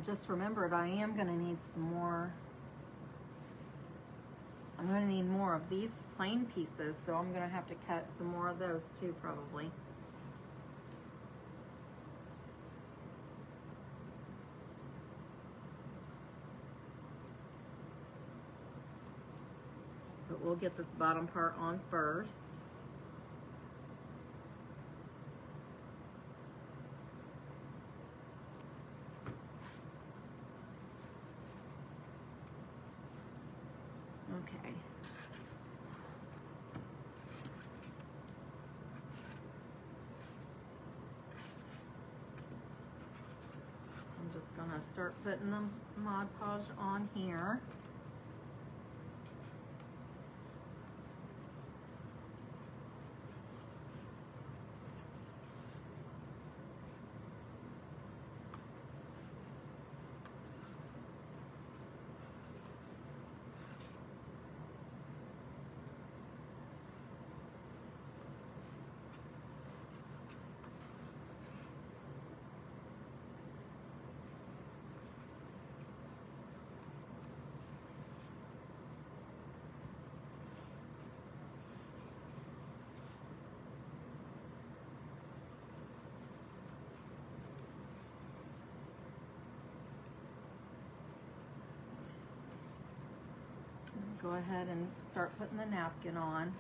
just remembered I am going to need some more. I'm going to need more of these plain pieces, so I'm going to have to cut some more of those too, probably. But we'll get this bottom part on first. Okay. I'm just gonna start putting the Mod Podge on here. Go ahead and start putting the napkin on.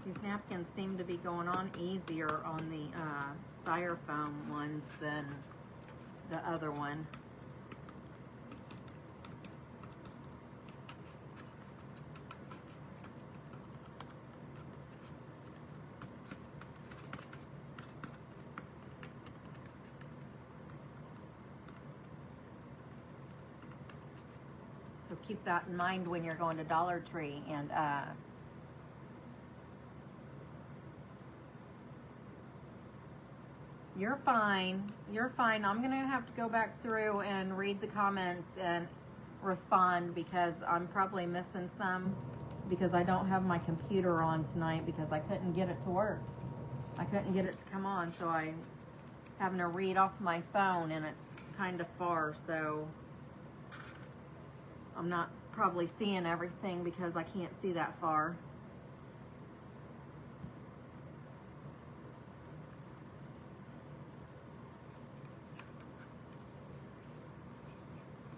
These napkins seem to be going on easier on the styrofoam ones than the other one. So keep that in mind when you're going to Dollar Tree and you're fine. You're fine. I'm going to have to go back through and read the comments and respond because I'm probably missing some because I don't have my computer on tonight because I couldn't get it to work. I couldn't get it to come on, so I'm having to read off my phone and it's kind of far, so I'm not probably seeing everything because I can't see that far.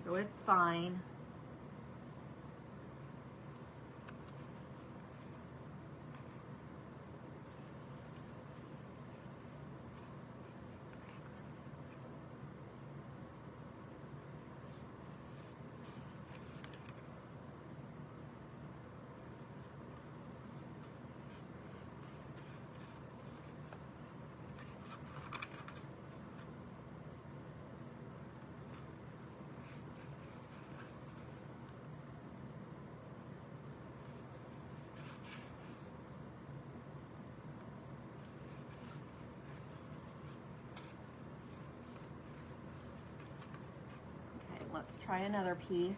So it's fine. Let's try another piece.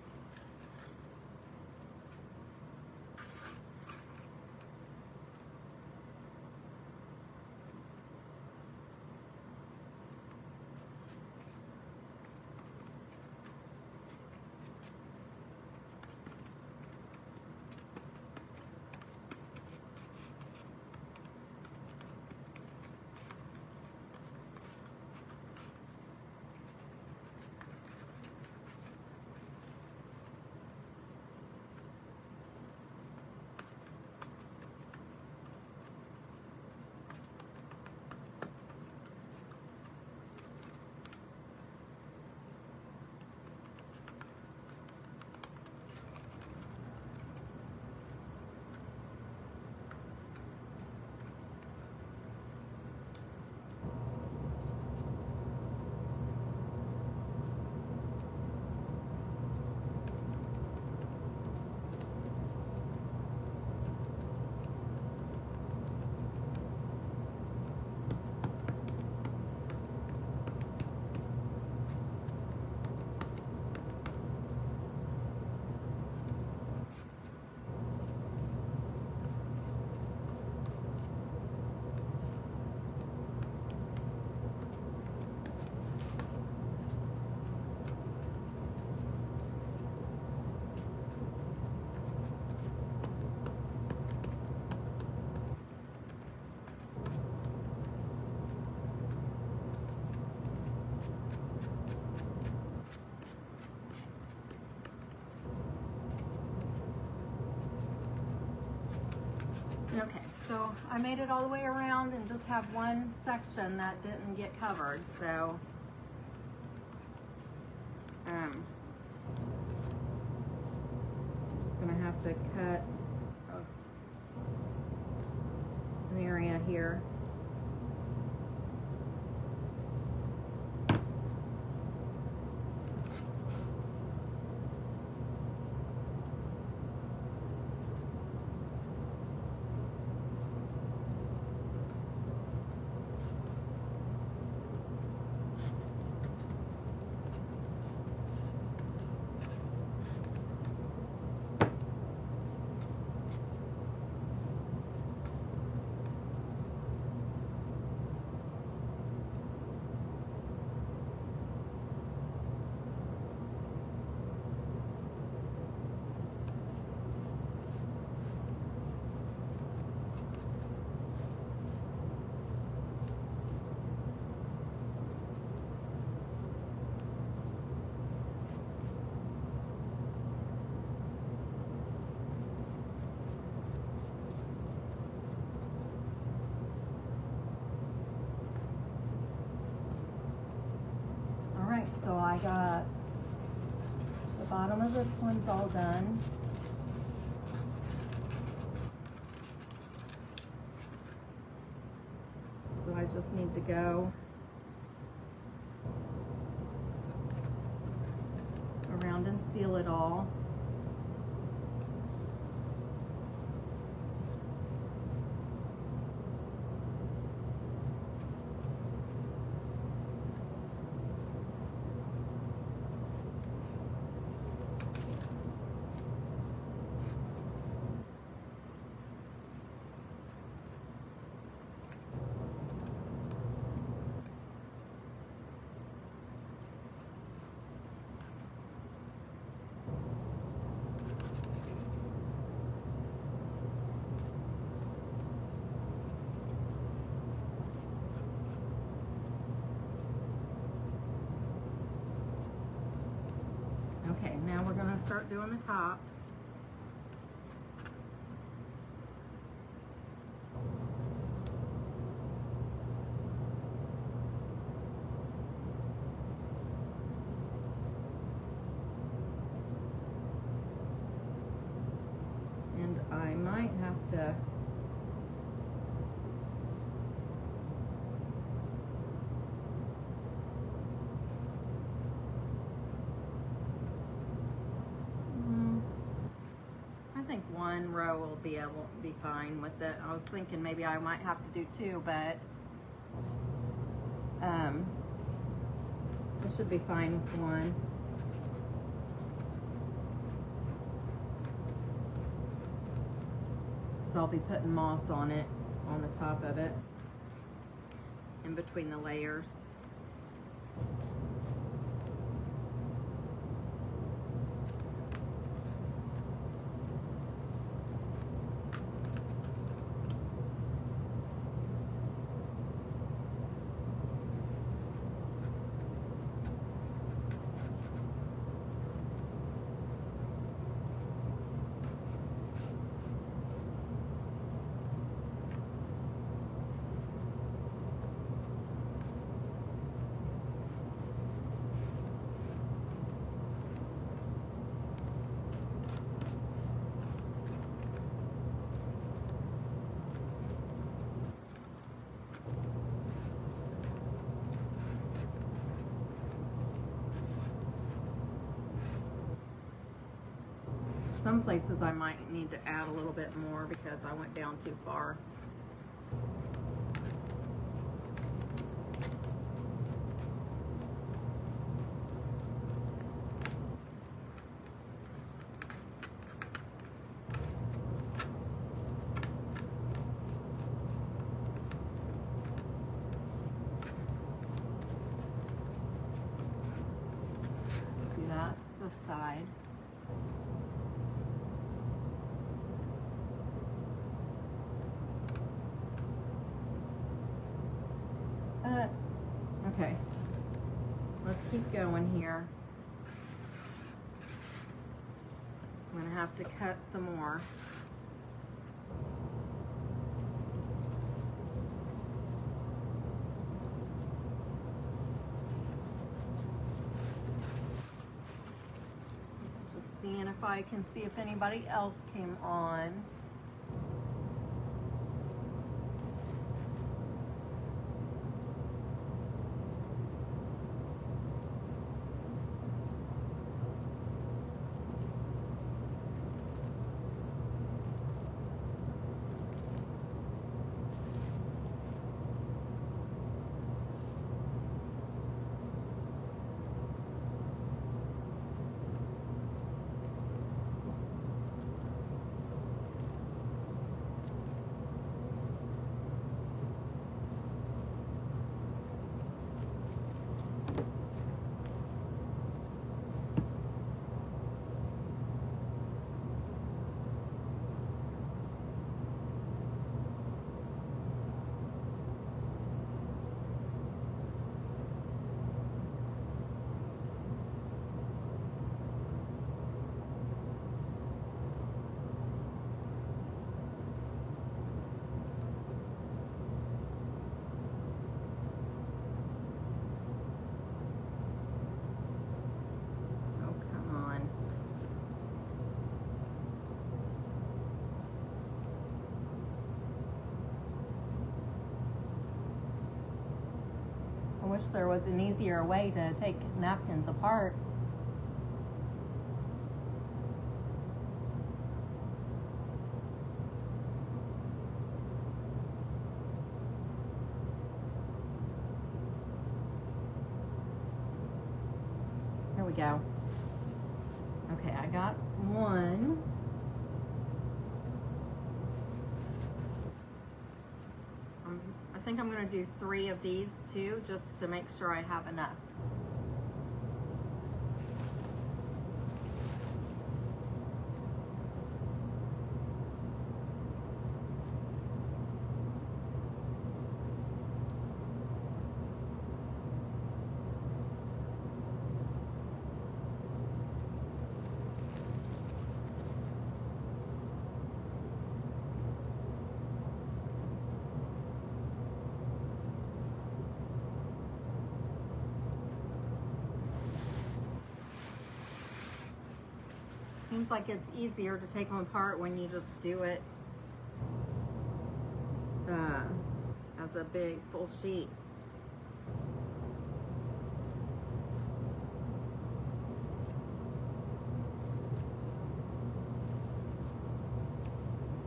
Okay, so I made it all the way around and just have one section that didn't get covered, so I'm just gonna have to cut an area here. So I got the bottom of this one's all done. So I just need to go around and seal it all. Okay, now we're going to start doing the top. And I might have to one row will be fine with it. I was thinking maybe I might have to do two, but this should be fine with one. So I'll be putting moss on it, on the top of it, in between the layers. Some places I might need to add a little bit more because I went down too far. See, that's the side. Okay, let's keep going here. I'm gonna have to cut some more. I can see if anybody else came on. I wish there was an easier way to take napkins apart. There we go. Okay, I got one. I think I'm going to do 3 of these too, just to make sure I have enough. Seems like it's easier to take them apart when you just do it as a big full sheet.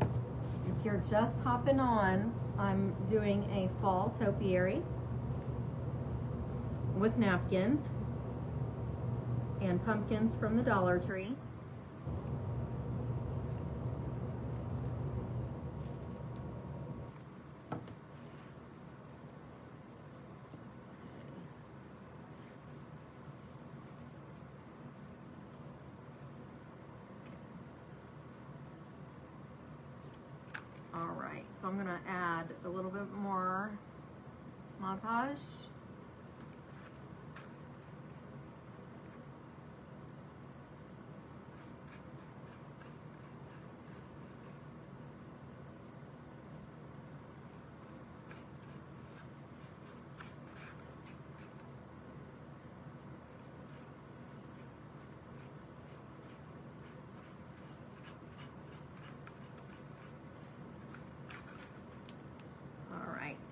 If you're just hopping on, I'm doing a fall topiary with napkins and pumpkins from the Dollar Tree. All right, so I'm gonna add a little bit more Mod Podge.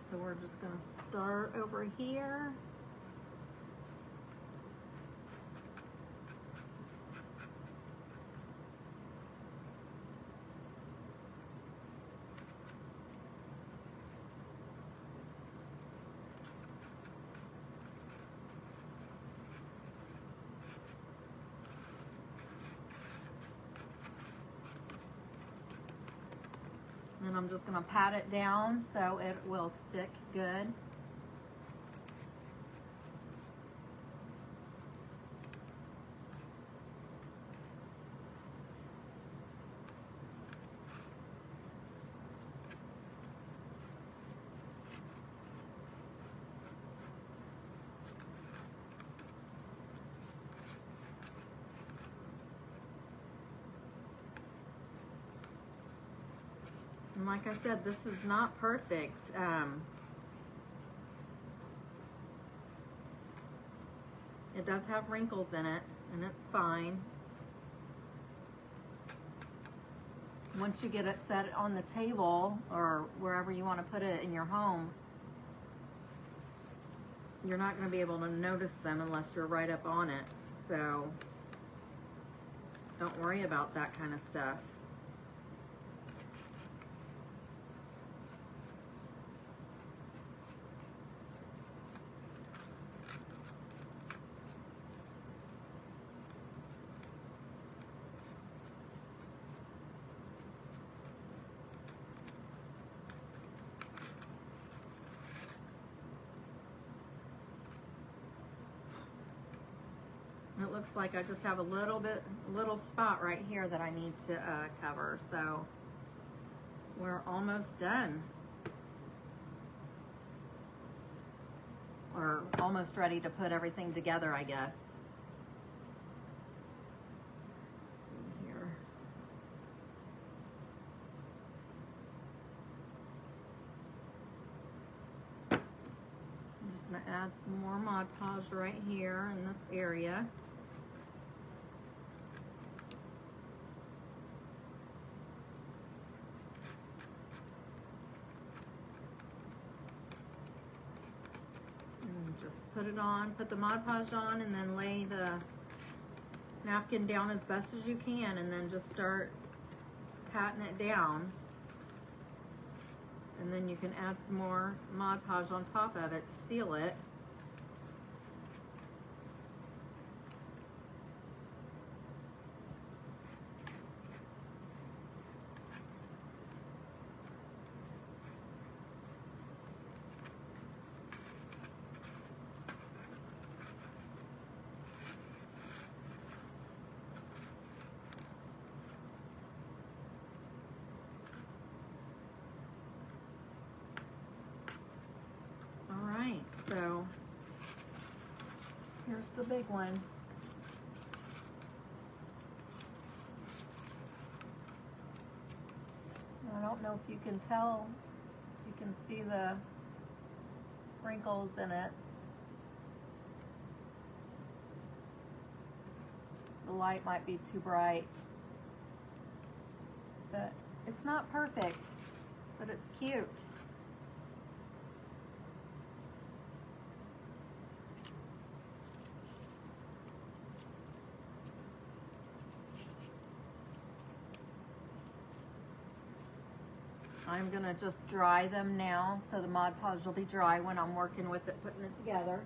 So we're just going to start over here. And I'm just going to pat it down so it will stick good. And like I said, this is not perfect. It does have wrinkles in it, and it's fine. once you get it set on the table or wherever you want to put it in your home, you're not going to be able to notice them unless you're right up on it. So don't worry about that kind of stuff. It looks like I just have a little spot right here that I need to cover. So we're almost done. Or almost ready to put everything together, I guess. Let's see here. I'm just gonna add some more Mod Podge right here in this area. Just put it on, put the Mod Podge on, and then lay the napkin down as best as you can, and then just start patting it down. And then you can add some more Mod Podge on top of it to seal it. So here's the big one. I don't know if you can tell, you can see the wrinkles in it. The light might be too bright, but it's not perfect, but it's cute. I'm gonna just dry them now, so the Mod Podge will be dry when I'm working with it, putting it together.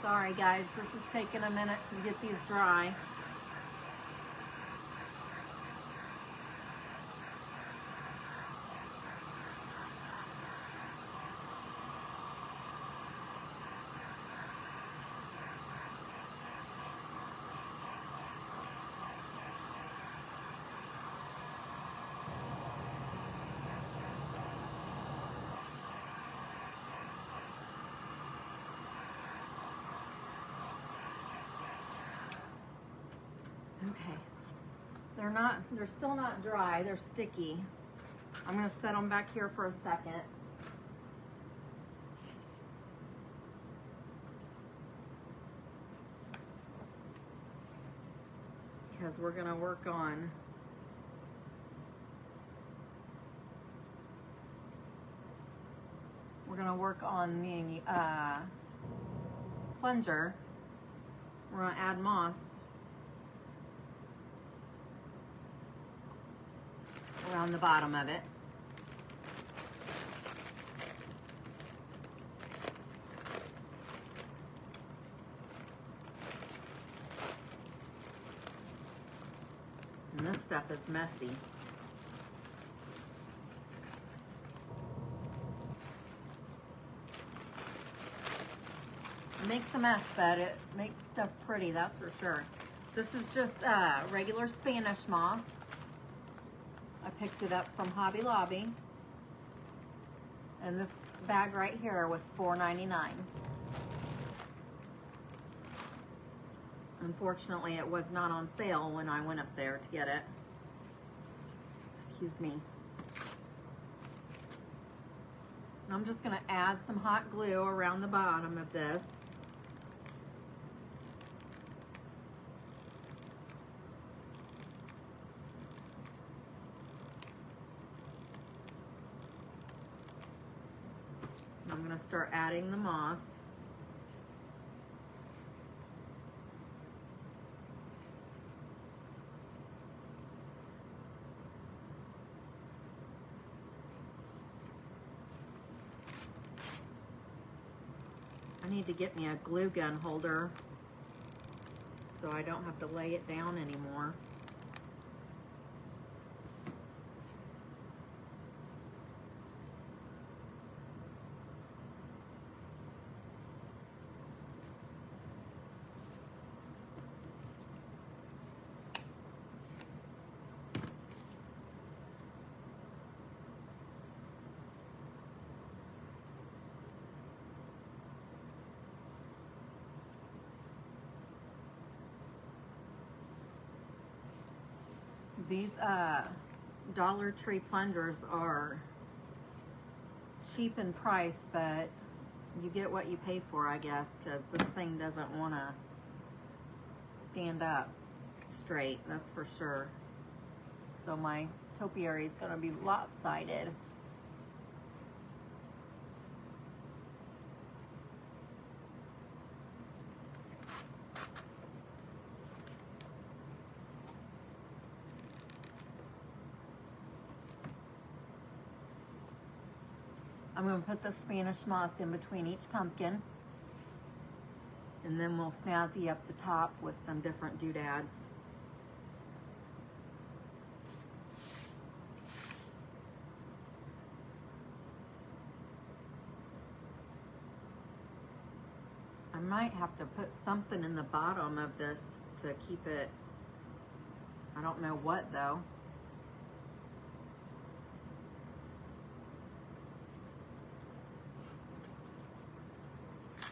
Sorry guys, this is taking a minute to get these dry. Okay, they're still not dry, they're sticky. I'm gonna set them back here for a second. Because we're gonna work on the plunger. We're gonna add moss around the bottom of it. And this stuff is messy. It makes a mess, but it makes stuff pretty, that's for sure. This is just regular Spanish moss. I picked it up from Hobby Lobby. And this bag right here was $4.99. Unfortunately, it was not on sale when I went up there to get it. Excuse me. I'm just going to add some hot glue around the bottom of this. I'm going to start adding the moss. I need to get me a glue gun holder so I don't have to lay it down anymore. These Dollar Tree plungers are cheap in price, but you get what you pay for, I guess, because this thing doesn't want to stand up straight, that's for sure. So my topiary is going to be lopsided. I'm going to put the Spanish moss in between each pumpkin, and then we'll snazzy up the top with some different doodads. I might have to put something in the bottom of this to keep it, I don't know what though.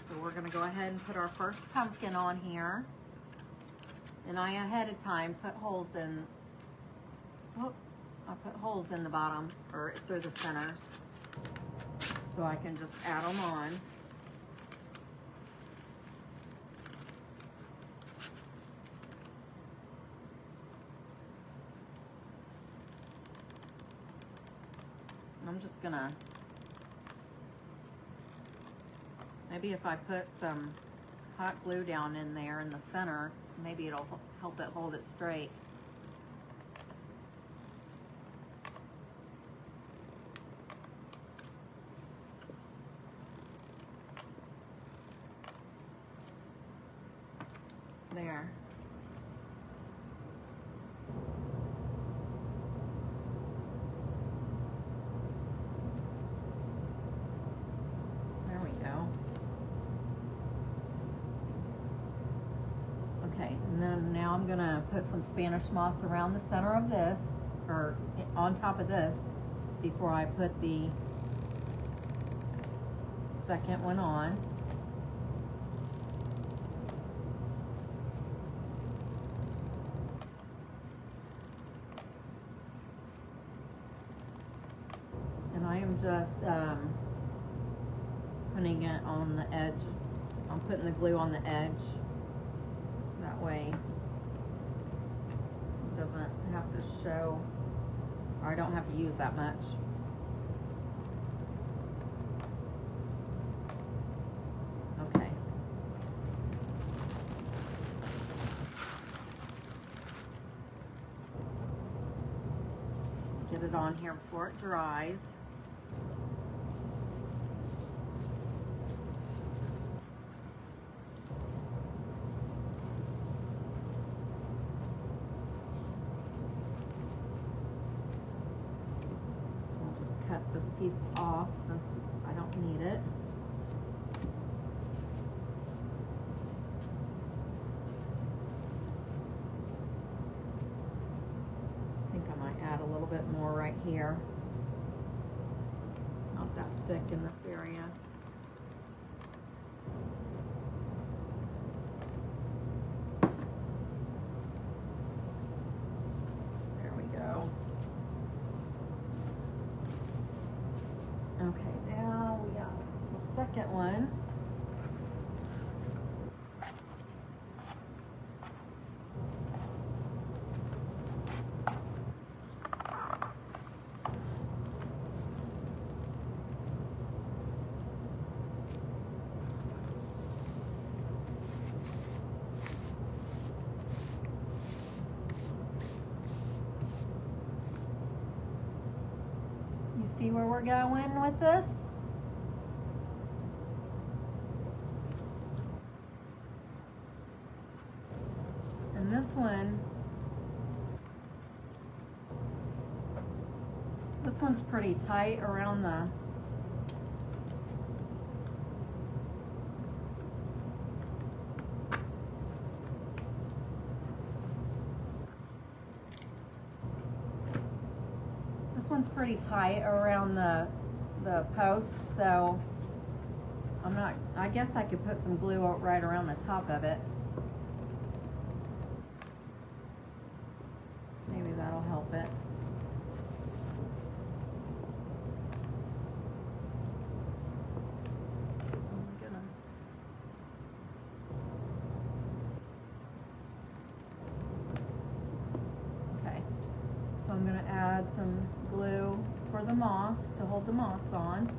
So we're going to go ahead and put our first pumpkin on here. And I ahead of time put holes in, oh, I put holes in the bottom or through the centers so I can just add them on. I'm just gonna, maybe if I put some hot glue down in there in the center, maybe it'll help it hold it straight. There. There we go. Okay, and then now I'm gonna put some Spanish moss around the center of this, or on top of this, before I put the second one on. And I am just putting it on the edge. I'm putting the glue on the edge. That way it doesn't have to show, or I don't have to use that much. Okay. Get it on here before it dries. Cut this piece off since I don't need it. I think I might add a little bit more right here. It's not that thick in this area. There we go. Okay, now we got the second one. You see where we're going with this? And this one's pretty tight around the post, so I guess I could put some glue right around the top of it. Maybe that'll help it. Oh my goodness. Okay, so I'm going to add some glue for the moss to hold the moss on.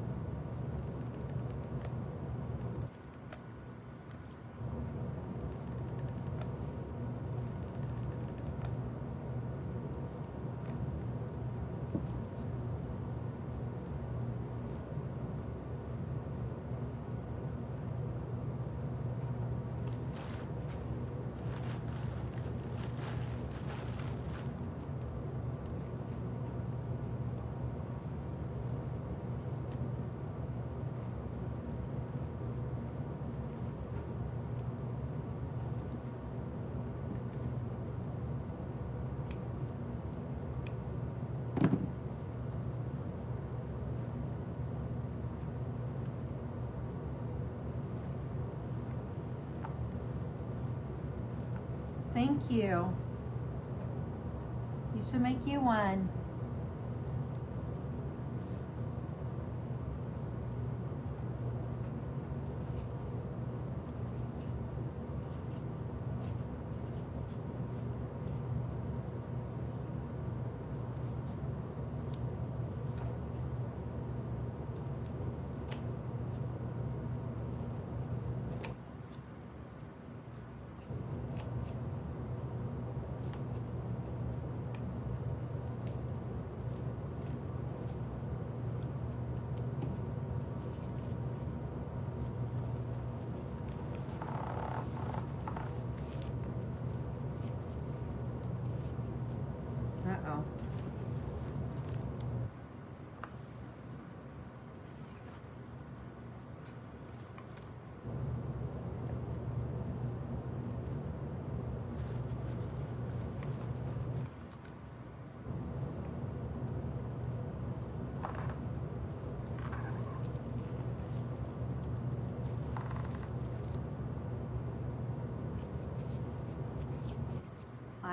Thank you. You should make you one.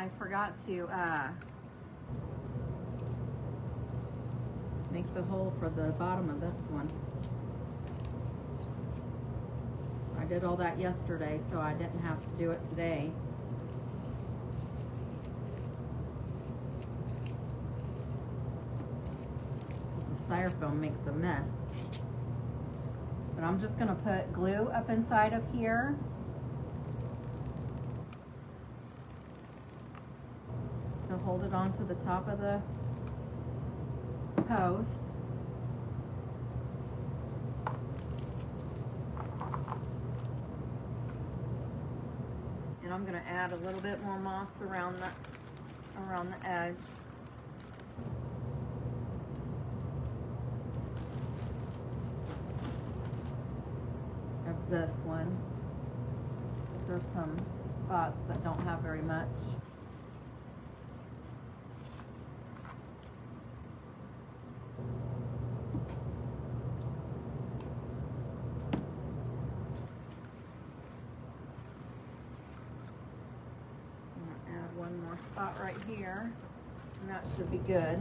I forgot to make the hole for the bottom of this one. I did all that yesterday, so I didn't have to do it today. The styrofoam makes a mess. But I'm just gonna put glue up inside of here. To hold it onto the top of the post. And I'm going to add a little bit more moss around the edge. Of this one. There's some spots that don't have very much. One more spot right here, and that should be good.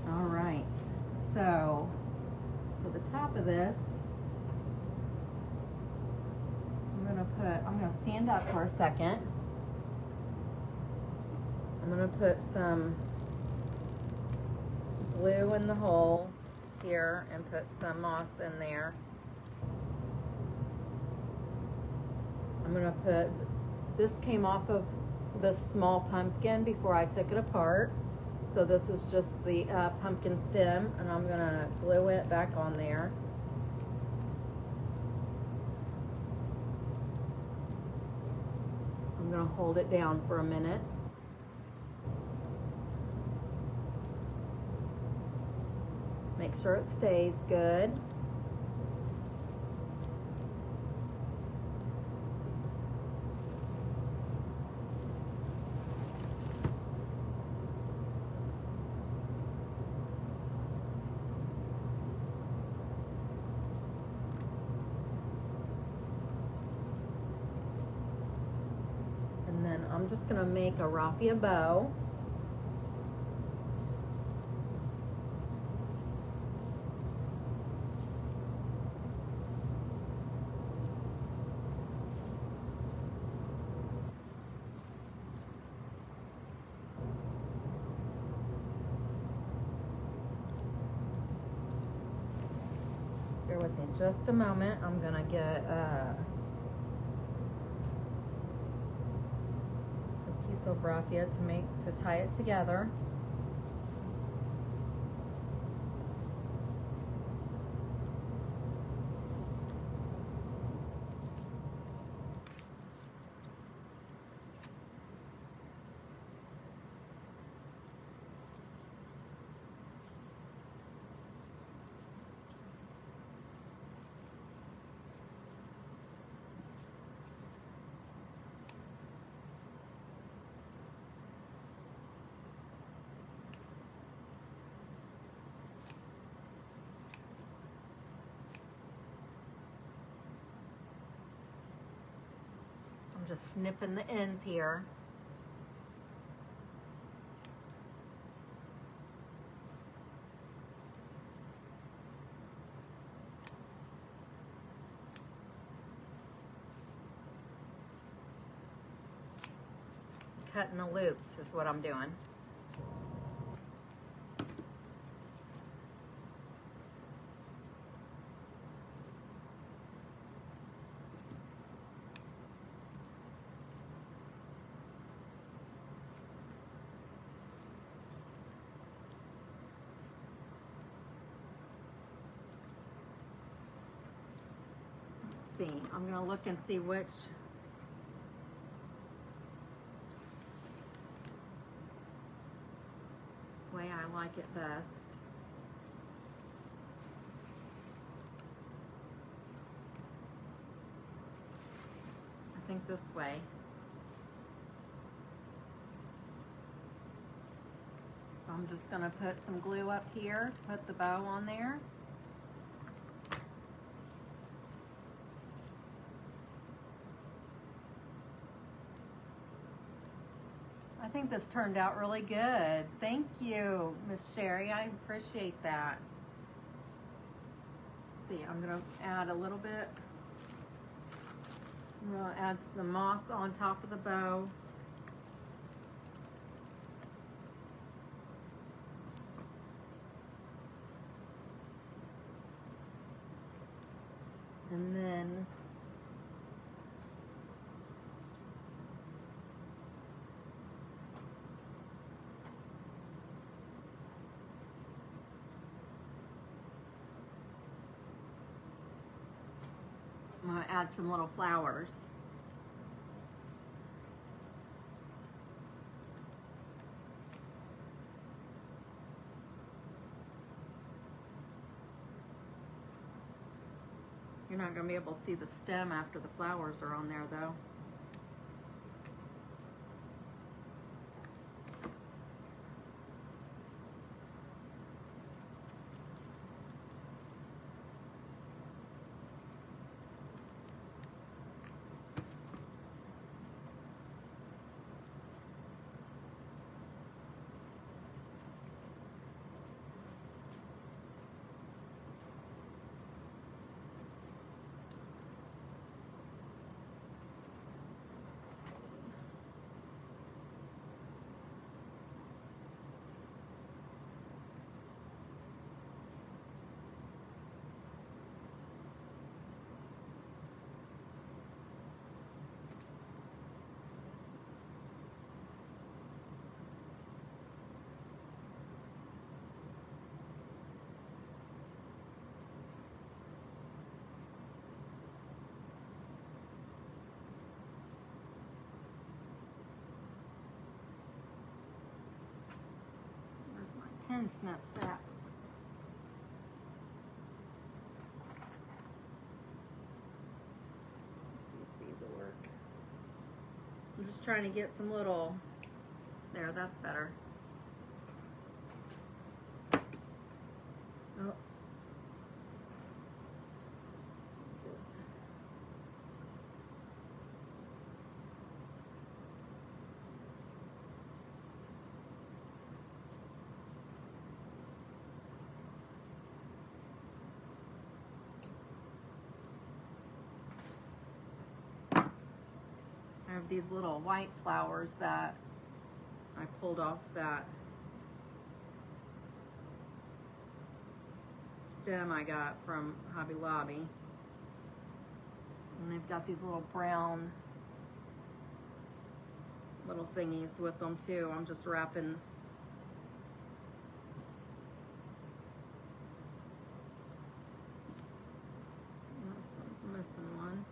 All right, so for the top of this, I'm gonna stand up for a second. I'm gonna put some glue in the hole here and put some moss in there. I'm gonna put, this came off of this small pumpkin before I took it apart. So this is just the pumpkin stem, and I'm gonna glue it back on there. I'm going to hold it down for a minute. Make sure it stays good. I'm just going to make a raffia bow. Bear with me just a moment. I'm going to get of raffia to tie it together. Just snipping the ends here. Cutting the loops is what I'm doing. See, I'm going to look and see which way I like it best. I think this way. I'm just gonna put some glue up here to put the bow on there. I think this turned out really good. Thank you, Miss Sherry. I appreciate that. Let's see, I'm gonna add a little bit. I'm gonna add some moss on top of the bow. And then I'm going to add some little flowers. You're not going to be able to see the stem after the flowers are on there though. Tin snips that. Let's see if these will work. I'm just trying to get some little, there, that's better. Oh. I have these little white flowers that I pulled off that stem I got from Hobby Lobby. And they've got these little brown little thingies with them too. I'm just wrapping this one's missing one.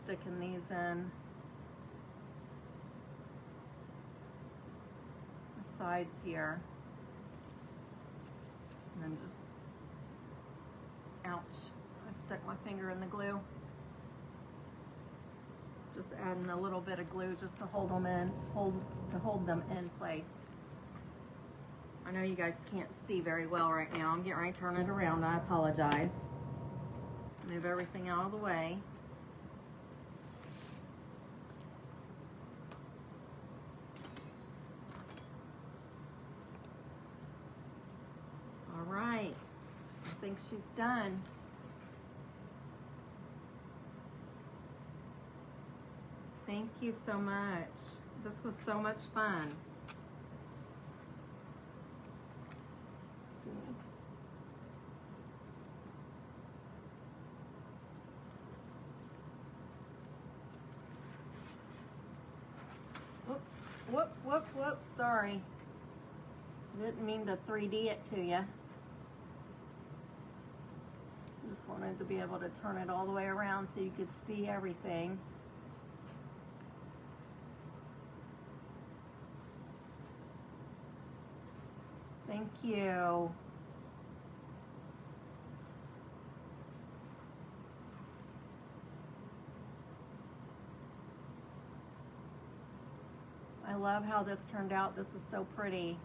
Sticking these in the sides here, and then just, ouch, I stuck my finger in the glue. Just adding a little bit of glue just to hold them in, hold them in place. I know you guys can't see very well right now. I'm getting ready to turn it around. I apologize. Move everything out of the way. All right, I think she's done. Thank you so much. This was so much fun. Whoops, sorry. Didn't mean to 3D it to you. Just wanted to be able to turn it all the way around so you could see everything. Thank you. I love how this turned out. This is so pretty.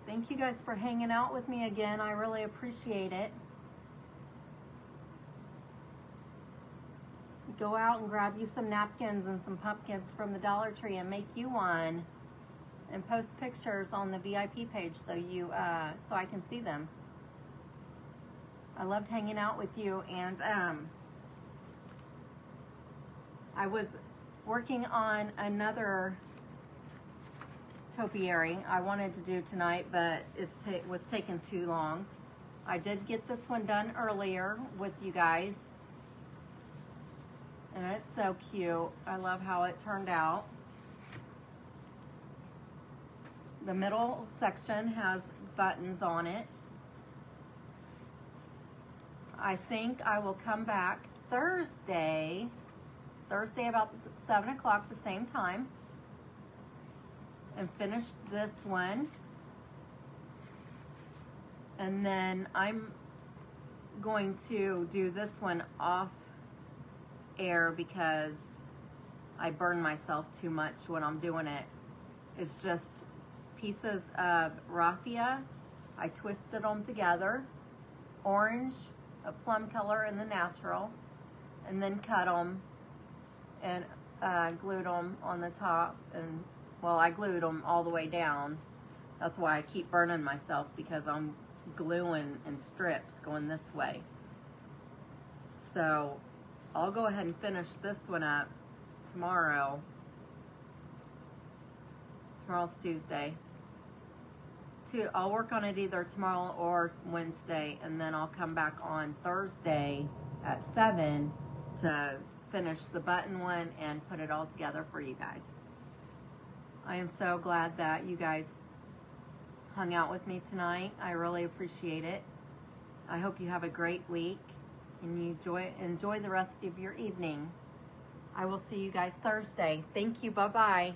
Thank you guys for hanging out with me again. I really appreciate it. Go out and grab you some napkins and some pumpkins from the Dollar Tree and make you one. And post pictures on the VIP page so so I can see them. I loved hanging out with you, and I was working on another topiary I wanted to do tonight, but it was taking too long. I did get this one done earlier with you guys, and it's so cute. I love how it turned out. The middle section has buttons on it. I think I will come back Thursday about 7 o'clock, the same time, and finish this one. And then I'm going to do this one off air because I burn myself too much when I'm doing it. It's just pieces of raffia. I twisted them together, orange, a plum color, and the natural, and then cut them and glued them on the top. And well, I glued them all the way down. That's why I keep burning myself, because I'm gluing in strips going this way. So I'll go ahead and finish this one up tomorrow. Tomorrow's Tuesday. I'll work on it either tomorrow or Wednesday, and then I'll come back on Thursday at 7 to finish the button one and put it all together for you guys. I am so glad that you guys hung out with me tonight. I really appreciate it. I hope you have a great week and you enjoy the rest of your evening. I will see you guys Thursday. Thank you. Bye-bye.